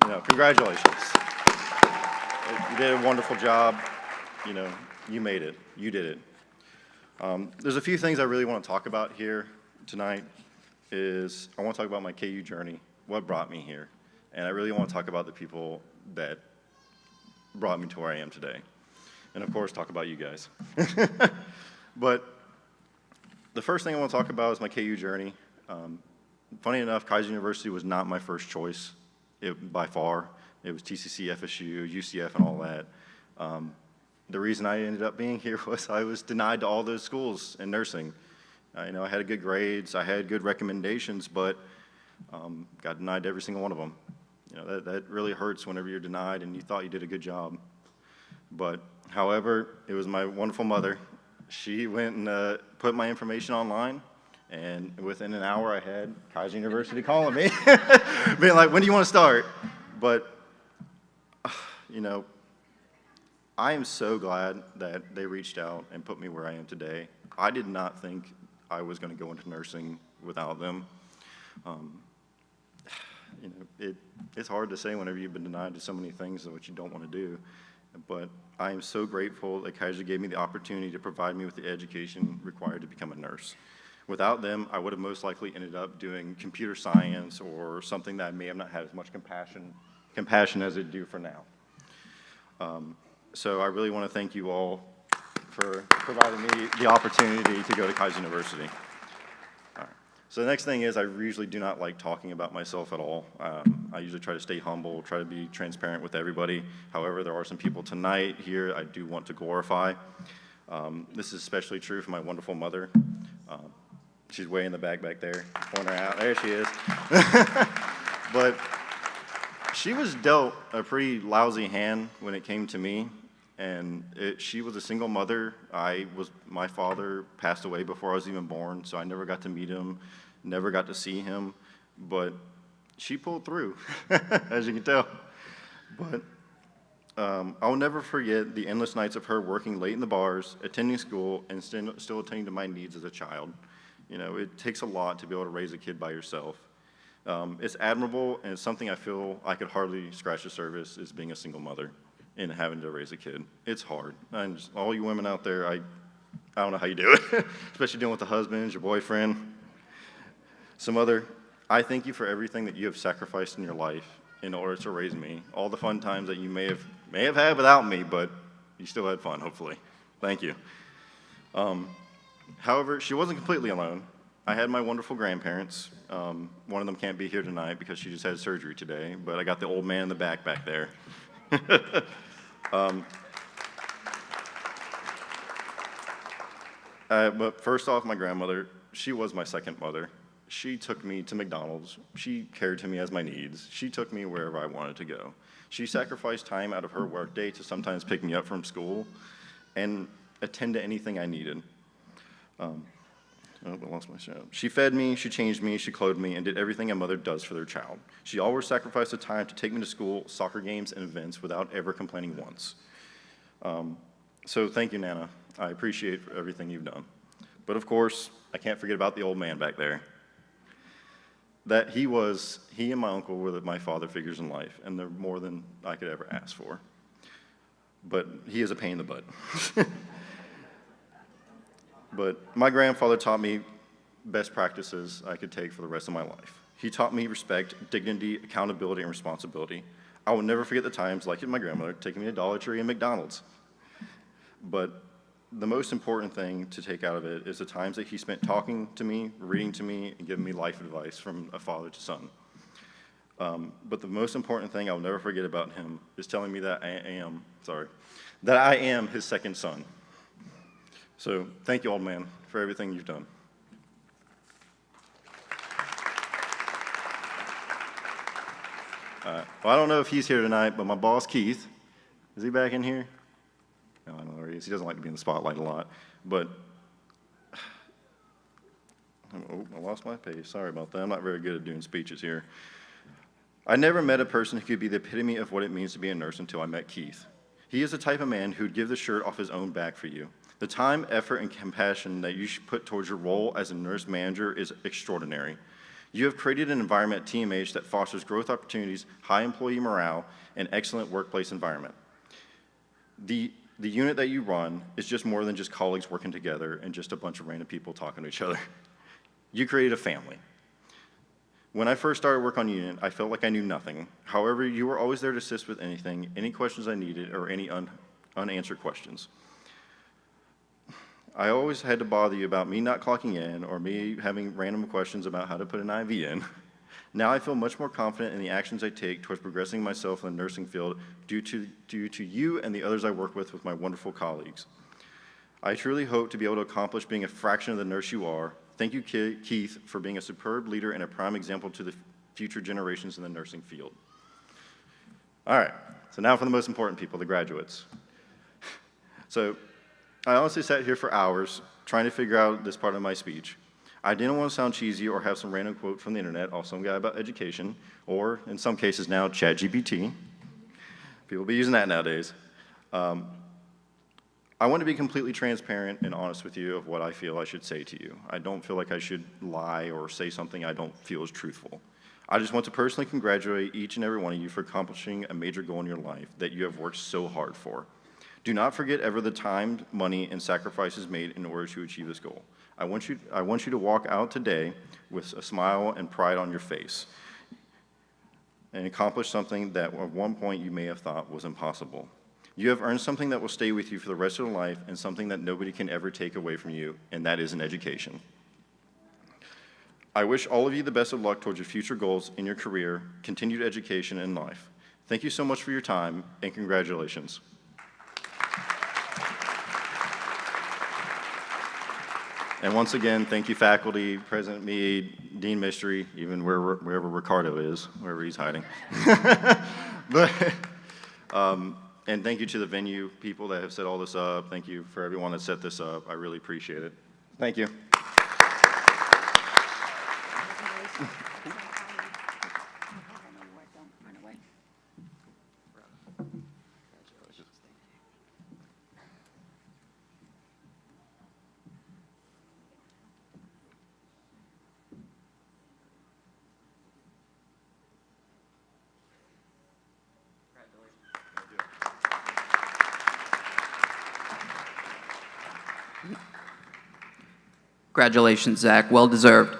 You know, congratulations. You did a wonderful job. You know, you made it. You did it. There's a few things I really want to talk about here tonight. I want to talk about my KU journey, what brought me here, and I really want to talk about the people that brought me to where I am today, and of course talk about you guys. But the first thing I want to talk about is my KU journey. Funny enough, Keiser University was not my first choice by far. It was TCC, FSU, UCF, and all that. The reason I ended up being here was I was denied to all those schools in nursing. You know, I had good grades, I had good recommendations, but got denied to every single one of them. You know, that really hurts whenever you're denied and you thought you did a good job. But, however, it was my wonderful mother. She went and put my information online, and within an hour I had Keiser University calling me, being like, when do you want to start? But, you know, I am so glad that they reached out and put me where I am today. I did not think I was going to go into nursing without them. You know, it's hard to say whenever you've been denied to so many things of what you don't want to do, but I am so grateful that Keiser gave me the opportunity to provide me with the education required to become a nurse. Without them, I would have most likely ended up doing computer science or something that I may have not had as much compassion as I do for now. So I really want to thank you all for providing me the opportunity to go to Keiser University. All right. So the next thing is, I usually do not like talking about myself at all. I usually try to stay humble, try to be transparent with everybody. However, there are some people tonight here I do want to glorify. This is especially true for my wonderful mother. She's way in the back there. Point her out. There she is. But she was dealt a pretty lousy hand when it came to me. And she was a single mother. My father passed away before I was even born, so I never got to meet him, never got to see him, but she pulled through, as you can tell. But I'll never forget the endless nights of her working late in the bars, attending school, and still attending to my needs as a child. You know, it takes a lot to be able to raise a kid by yourself. It's admirable, and it's something I feel I could hardly scratch the surface, is being a single mother. in having to raise a kid. It's hard. And just, all you women out there, I don't know how you do it, especially dealing with the husbands, your boyfriend, I thank you for everything that you have sacrificed in your life in order to raise me. All the fun times that you may have had without me, but you still had fun, hopefully. Thank you. However, she wasn't completely alone. I had my wonderful grandparents. One of them can't be here tonight because she just had surgery today, but I got the old man in the back there. But first off, my grandmother, she was my second mother. She took me to McDonald's. She cared to me as my needs. She took me wherever I wanted to go. She sacrificed time out of her workday to sometimes pick me up from school and attend to anything I needed. I lost my show. She fed me, she changed me, she clothed me, and did everything a mother does for their child. She always sacrificed the time to take me to school, soccer games, and events without ever complaining once. So thank you, Nana. I appreciate everything you've done. But of course, I can't forget about the old man back there. He and my uncle were my father figures in life, and they're more than I could ever ask for. But he is a pain in the butt. But my grandfather taught me best practices I could take for the rest of my life. He taught me respect, dignity, accountability, and responsibility. I will never forget the times, like my grandmother, taking me to Dollar Tree and McDonald's. But the most important thing to take out of it is the times that he spent talking to me, reading to me, and giving me life advice from a father to son. But the most important thing I'll never forget about him is telling me that I am his second son. So thank you, old man, for everything you've done. Well, I don't know if he's here tonight, but my boss, Keith, is he back in here? No, I don't know where he is. He doesn't like to be in the spotlight a lot. But, I lost my page. Sorry about that. I'm not very good at doing speeches here. I never met a person who could be the epitome of what it means to be a nurse until I met Keith. He is the type of man who'd give the shirt off his own back for you. The time, effort, and compassion that you should put towards your role as a nurse manager is extraordinary. You have created an environment at TMH that fosters growth opportunities, high employee morale, and excellent workplace environment. The unit that you run is just more than just colleagues working together and just a bunch of random people talking to each other. You created a family. When I first started work on unit, I felt like I knew nothing. However, you were always there to assist with anything, any questions I needed, or any unanswered questions. I always had to bother you about me not clocking in or me having random questions about how to put an IV in. Now I feel much more confident in the actions I take towards progressing myself in the nursing field due to you and the others I work with my wonderful colleagues. I truly hope to be able to accomplish being a fraction of the nurse you are. Thank you, Keith, for being a superb leader and a prime example to the future generations in the nursing field. All right, so now for the most important people, the graduates. So I honestly sat here for hours trying to figure out this part of my speech. I didn't want to sound cheesy or have some random quote from the internet off some guy about education, or in some cases now, ChatGPT. People be using that nowadays. I want to be completely transparent and honest with you of what I feel I should say to you. I don't feel like I should lie or say something I don't feel is truthful. I just want to personally congratulate each and every one of you for accomplishing a major goal in your life that you have worked so hard for. Do not forget ever the time, money, and sacrifices made in order to achieve this goal. I want you to walk out today with a smile and pride on your face and accomplish something that at one point you may have thought was impossible. You have earned something that will stay with you for the rest of your life and something that nobody can ever take away from you, and that is an education. I wish all of you the best of luck towards your future goals in your career, continued education, and life. Thank you so much for your time, and congratulations. And once again, thank you, faculty, President Meade, Dean Mystery, even wherever Ricardo is, wherever he's hiding. And thank you to the venue people that have set all this up. Thank you for everyone that set this up. I really appreciate it. Thank you. Congratulations, Zach. Well deserved.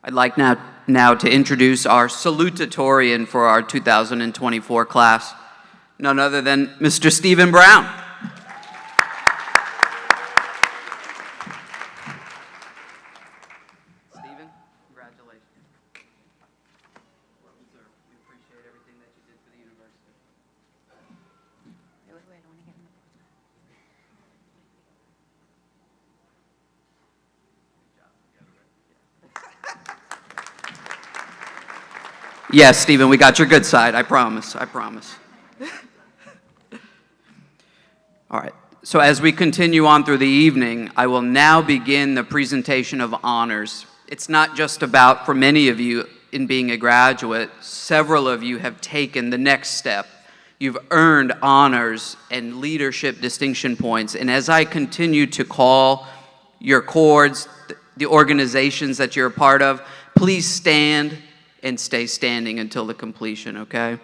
I'd like now to introduce our salutatorian for our 2024 class, none other than Mr. Stephen Brown. Stephen, congratulations. Well deserved. We appreciate everything that you did for the university. Yes, Stephen, we got your good side. I promise. I promise. All right. So as we continue on through the evening, I will now begin the presentation of honors. It's not just about, for many of you, in being a graduate, several of you have taken the next step. You've earned honors and leadership distinction points. And as I continue to call your cords, the organizations that you're a part of, please stand and stay standing until the completion, okay?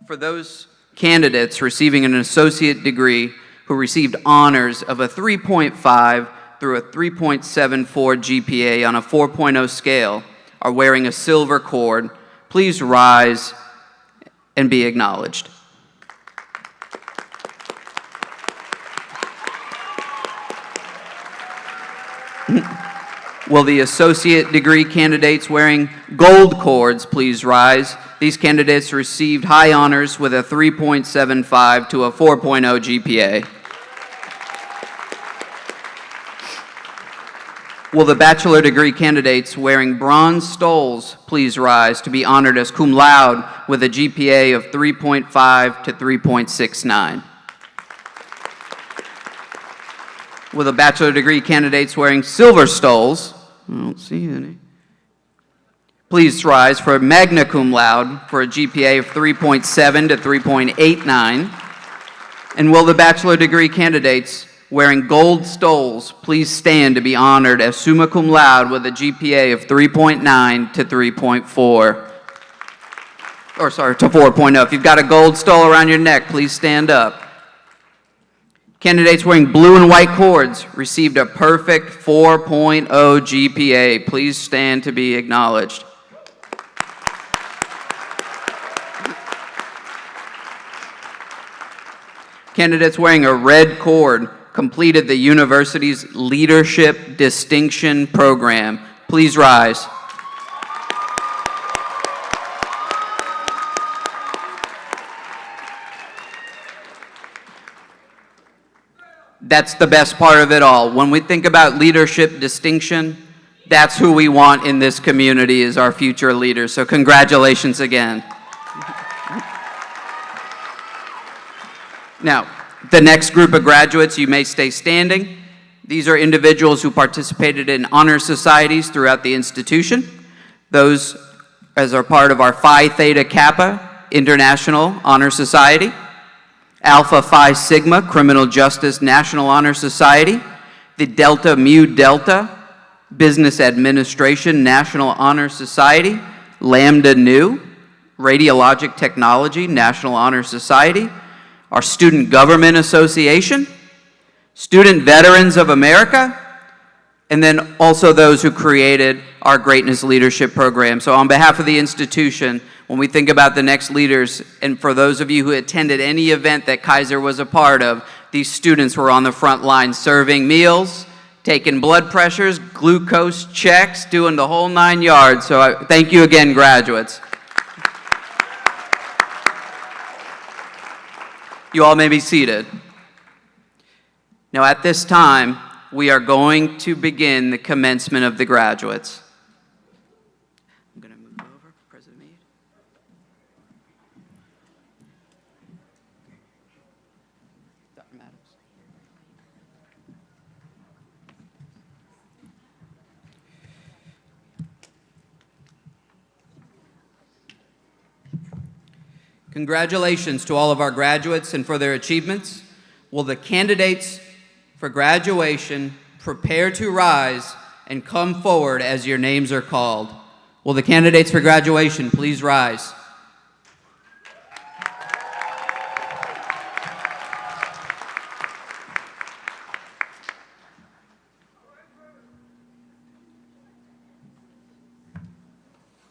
For those candidates receiving an associate degree who received honors of a 3.5 through a 3.74 GPA on a 4.0 scale are wearing a silver cord, please rise and be acknowledged. Will the associate degree candidates wearing gold cords please rise? These candidates received high honors with a 3.75 to a 4.0 GPA. Will the bachelor degree candidates wearing bronze stoles please rise to be honored as cum laude with a GPA of 3.5 to 3.69? Will the bachelor degree candidates wearing silver stoles, I don't see any, please rise for magna cum laude for a GPA of 3.7 to 3.89? And will the bachelor degree candidates wearing gold stoles please stand to be honored as summa cum laude with a GPA of 3.9 to 3.4? Or sorry, to 4.0. If you've got a gold stole around your neck, please stand up. Candidates wearing blue and white cords received a perfect 4.0 GPA. Please stand to be acknowledged. Candidates wearing a red cord completed the university's Leadership Distinction Program. Please rise. That's the best part of it all. When we think about leadership distinction, that's who we want in this community as our future leaders. So congratulations again. Now, the next group of graduates, you may stay standing. These are individuals who participated in honor societies throughout the institution. Those as are part of our Phi Theta Kappa International Honor Society, Alpha Phi Sigma Criminal Justice National Honor Society, the Delta Mu Delta Business Administration National Honor Society, Lambda Nu Radiologic Technology National Honor Society, our Student Government Association, Student Veterans of America, and then also those who created our Greatness Leadership Program. So on behalf of the institution, when we think about the next leaders, and for those of you who attended any event that Keiser was a part of, these students were on the front line serving meals, taking blood pressures, glucose checks, doing the whole 9 yards. So thank you again, graduates. You all may be seated. Now at this time, we are going to begin the commencement of the graduates. I'm going to move over, President Meade. Dr. Maddox. Congratulations to all of our graduates and for their achievements. Will the candidates for graduation prepare to rise and come forward as your names are called? Will the candidates for graduation please rise?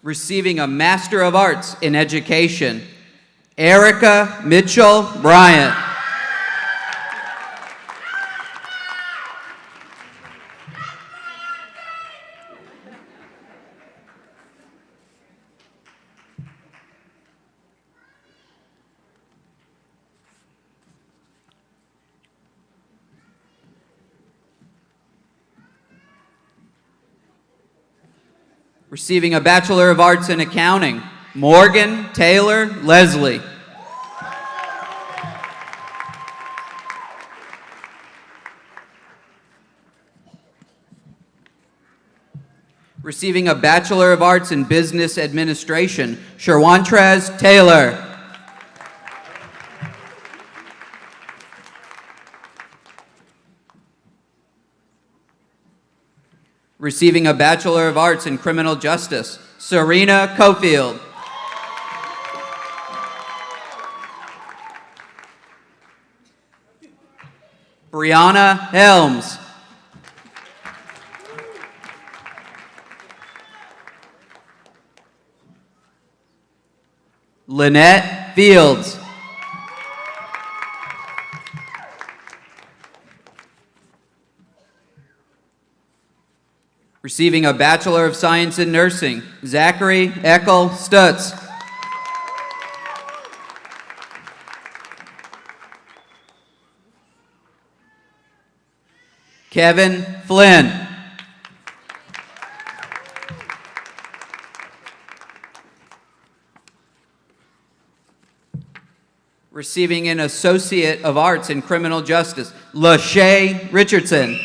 Receiving a Master of Arts in Education, Erica Mitchell Bryant. Receiving a Bachelor of Arts in Accounting, Morgan Taylor Leslie. Receiving a Bachelor of Arts in Business Administration, Sherwantrez Taylor. Receiving a Bachelor of Arts in Criminal Justice, Serena Cofield. Brianna Helms. Lynette Fields. Receiving a Bachelor of Science in Nursing, Zachary Eckel Stutz. Kevin Flynn. Receiving an Associate of Arts in Criminal Justice, Lachey Richardson.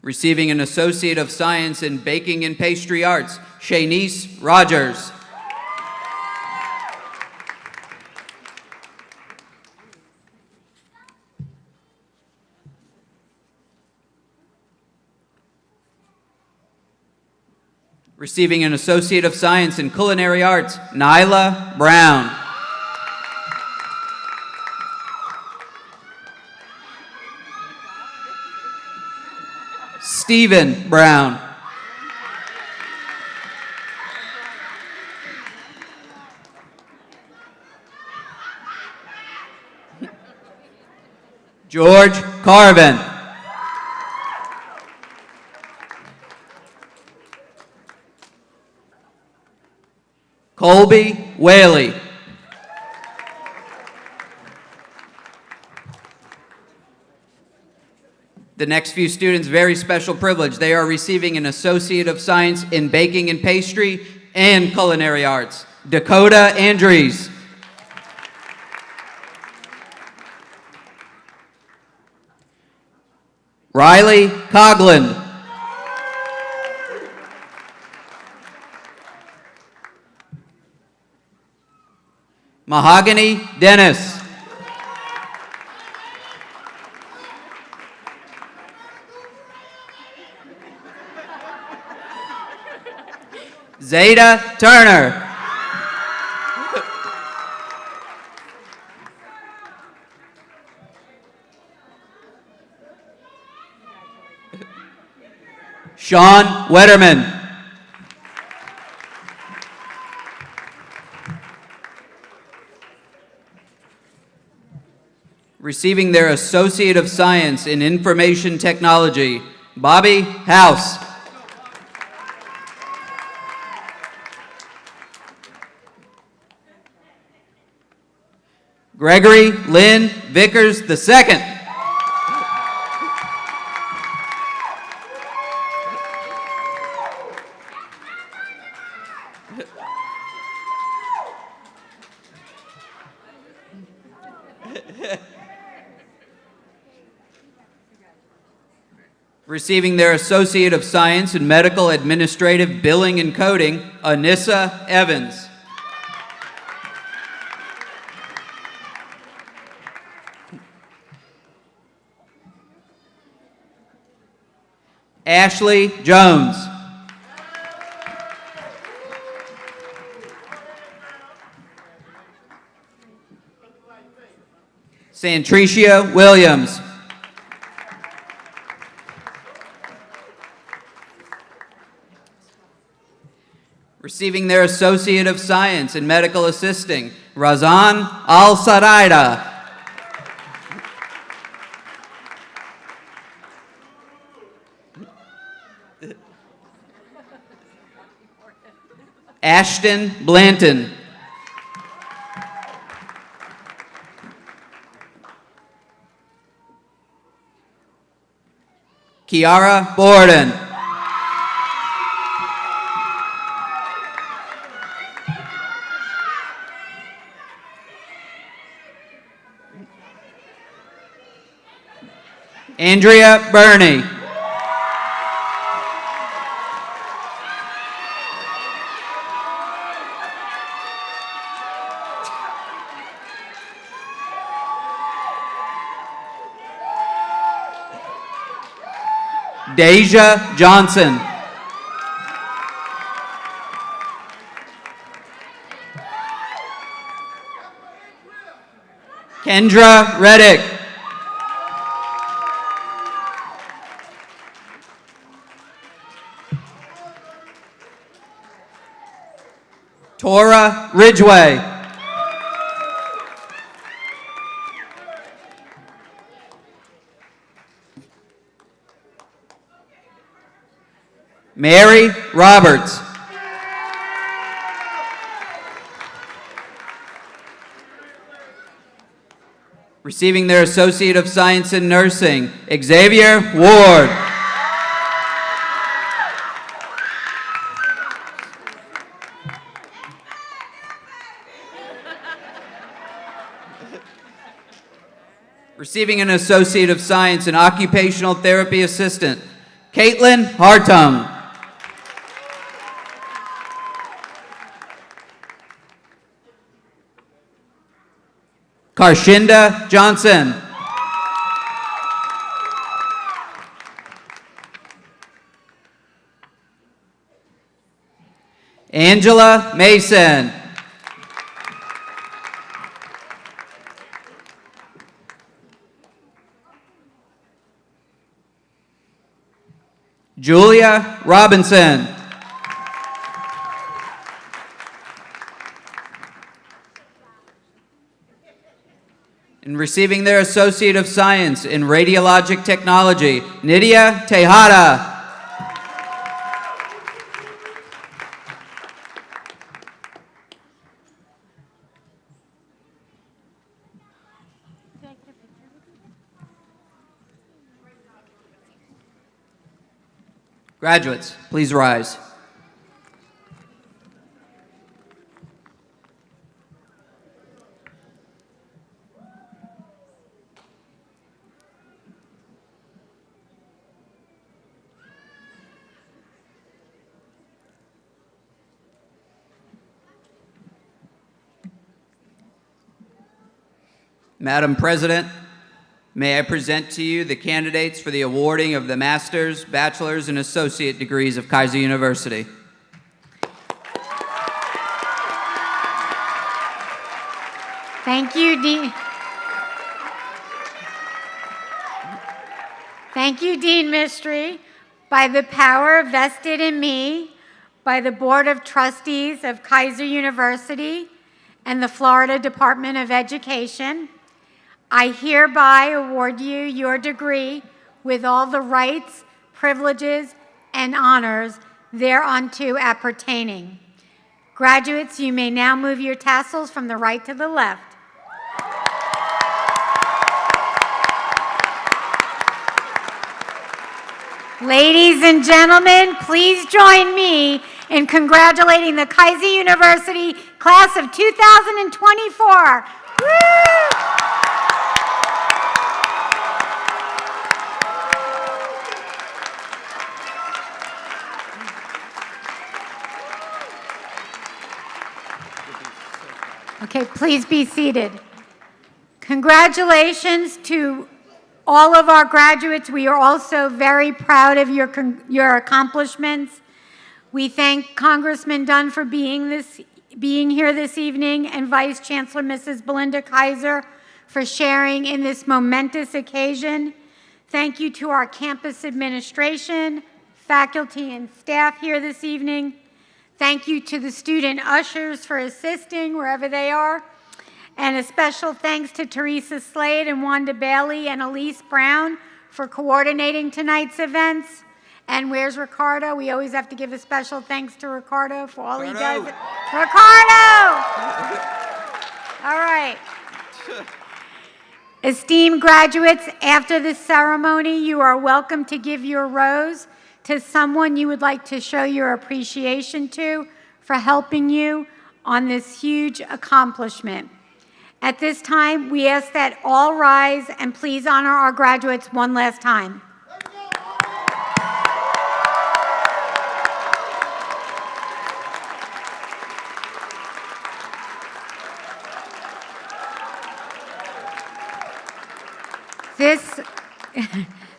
Receiving an Associate of Science in Baking and Pastry Arts, Shanice Rogers. Receiving an Associate of Science in Culinary Arts, Nyla Brown. Stephen Brown. George Carvin. Colby Whaley. The next few students, very special privilege. They are receiving an Associate of Science in Baking and Pastry and Culinary Arts. Dakota Andrews. Riley Coughlin. Mahogany Dennis. Zeta Turner. Sean Wetterman. Receiving their Associate of Science in Information Technology, Bobby House. Gregory Lynn Vickers II. Receiving their Associate of Science in Medical Administrative Billing and Coding, Anissa Evans. Ashley Jones. Santricia Williams. Receiving their Associate of Science in Medical Assisting, Razan Al-Saraida. Ashton Blanton. Kiara Borden. Andrea Burney. Deja Johnson. Kendra Reddick. Tora Ridgway. Mary Roberts. Receiving their Associate of Science in Nursing, Xavier Ward. Receiving an Associate of Science in Occupational Therapy Assistant, Caitlin Hartung. Karshinda Johnson. Angela Mason. Julia Robinson. And receiving their Associate of Science in Radiologic Technology, Nydia Tejada. Graduates, please rise. Madam President, may I present to you the candidates for the awarding of the Master's, Bachelor's, and Associate degrees of Keiser University. Thank you, Dean. Thank you, Dean Mistry. By the power vested in me by the Board of Trustees of Keiser University and the Florida Department of Education, I hereby award you your degree with all the rights, privileges, and honors thereunto appertaining. Graduates, you may now move your tassels from the right to the left. Ladies and gentlemen, please join me in congratulating the Keiser University class of 2024. Woo! Okay, please be seated. Congratulations to all of our graduates. We are also very proud of your accomplishments. We thank Congressman Dunn for being here this evening, and Vice Chancellor Mrs. Belinda Keiser for sharing in this momentous occasion. Thank you to our campus administration, faculty, and staff here this evening. Thank you to the student ushers for assisting wherever they are. And a special thanks to Teresa Slade and Wanda Bailey and Elise Brown for coordinating tonight's events. And where's Ricardo? We always have to give a special thanks to Ricardo for all he does. Ricardo! All right. Esteemed graduates, after this ceremony, you are welcome to give your rose to someone you would like to show your appreciation to for helping you on this huge accomplishment. At this time, we ask that all rise and please honor our graduates one last time.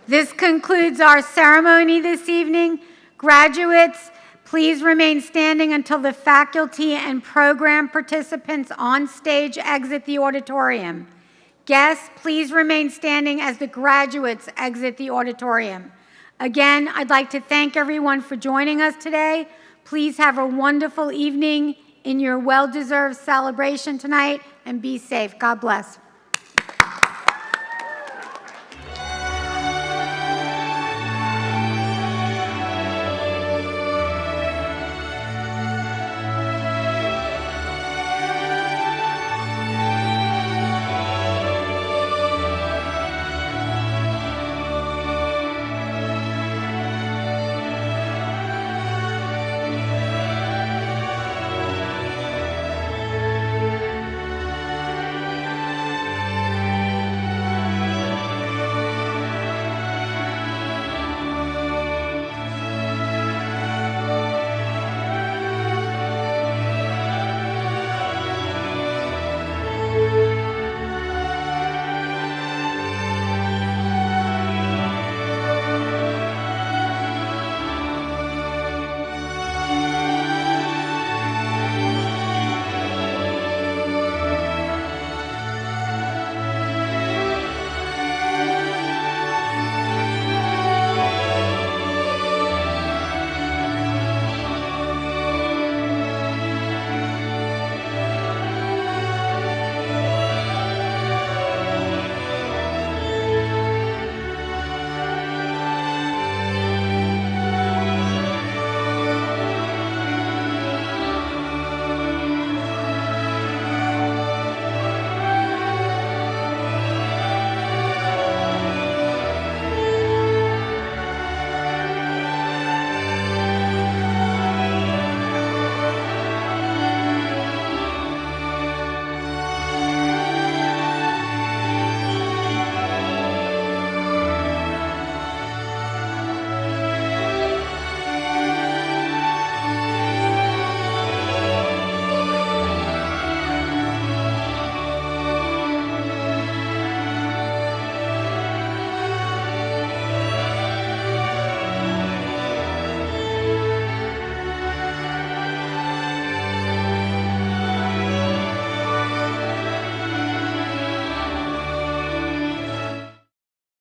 This concludes our ceremony this evening. Graduates, please remain standing until the faculty and program participants on stage exit the auditorium. Guests, please remain standing as the graduates exit the auditorium. Again, I'd like to thank everyone for joining us today. Please have a wonderful evening in your well-deserved celebration tonight and be safe. God bless.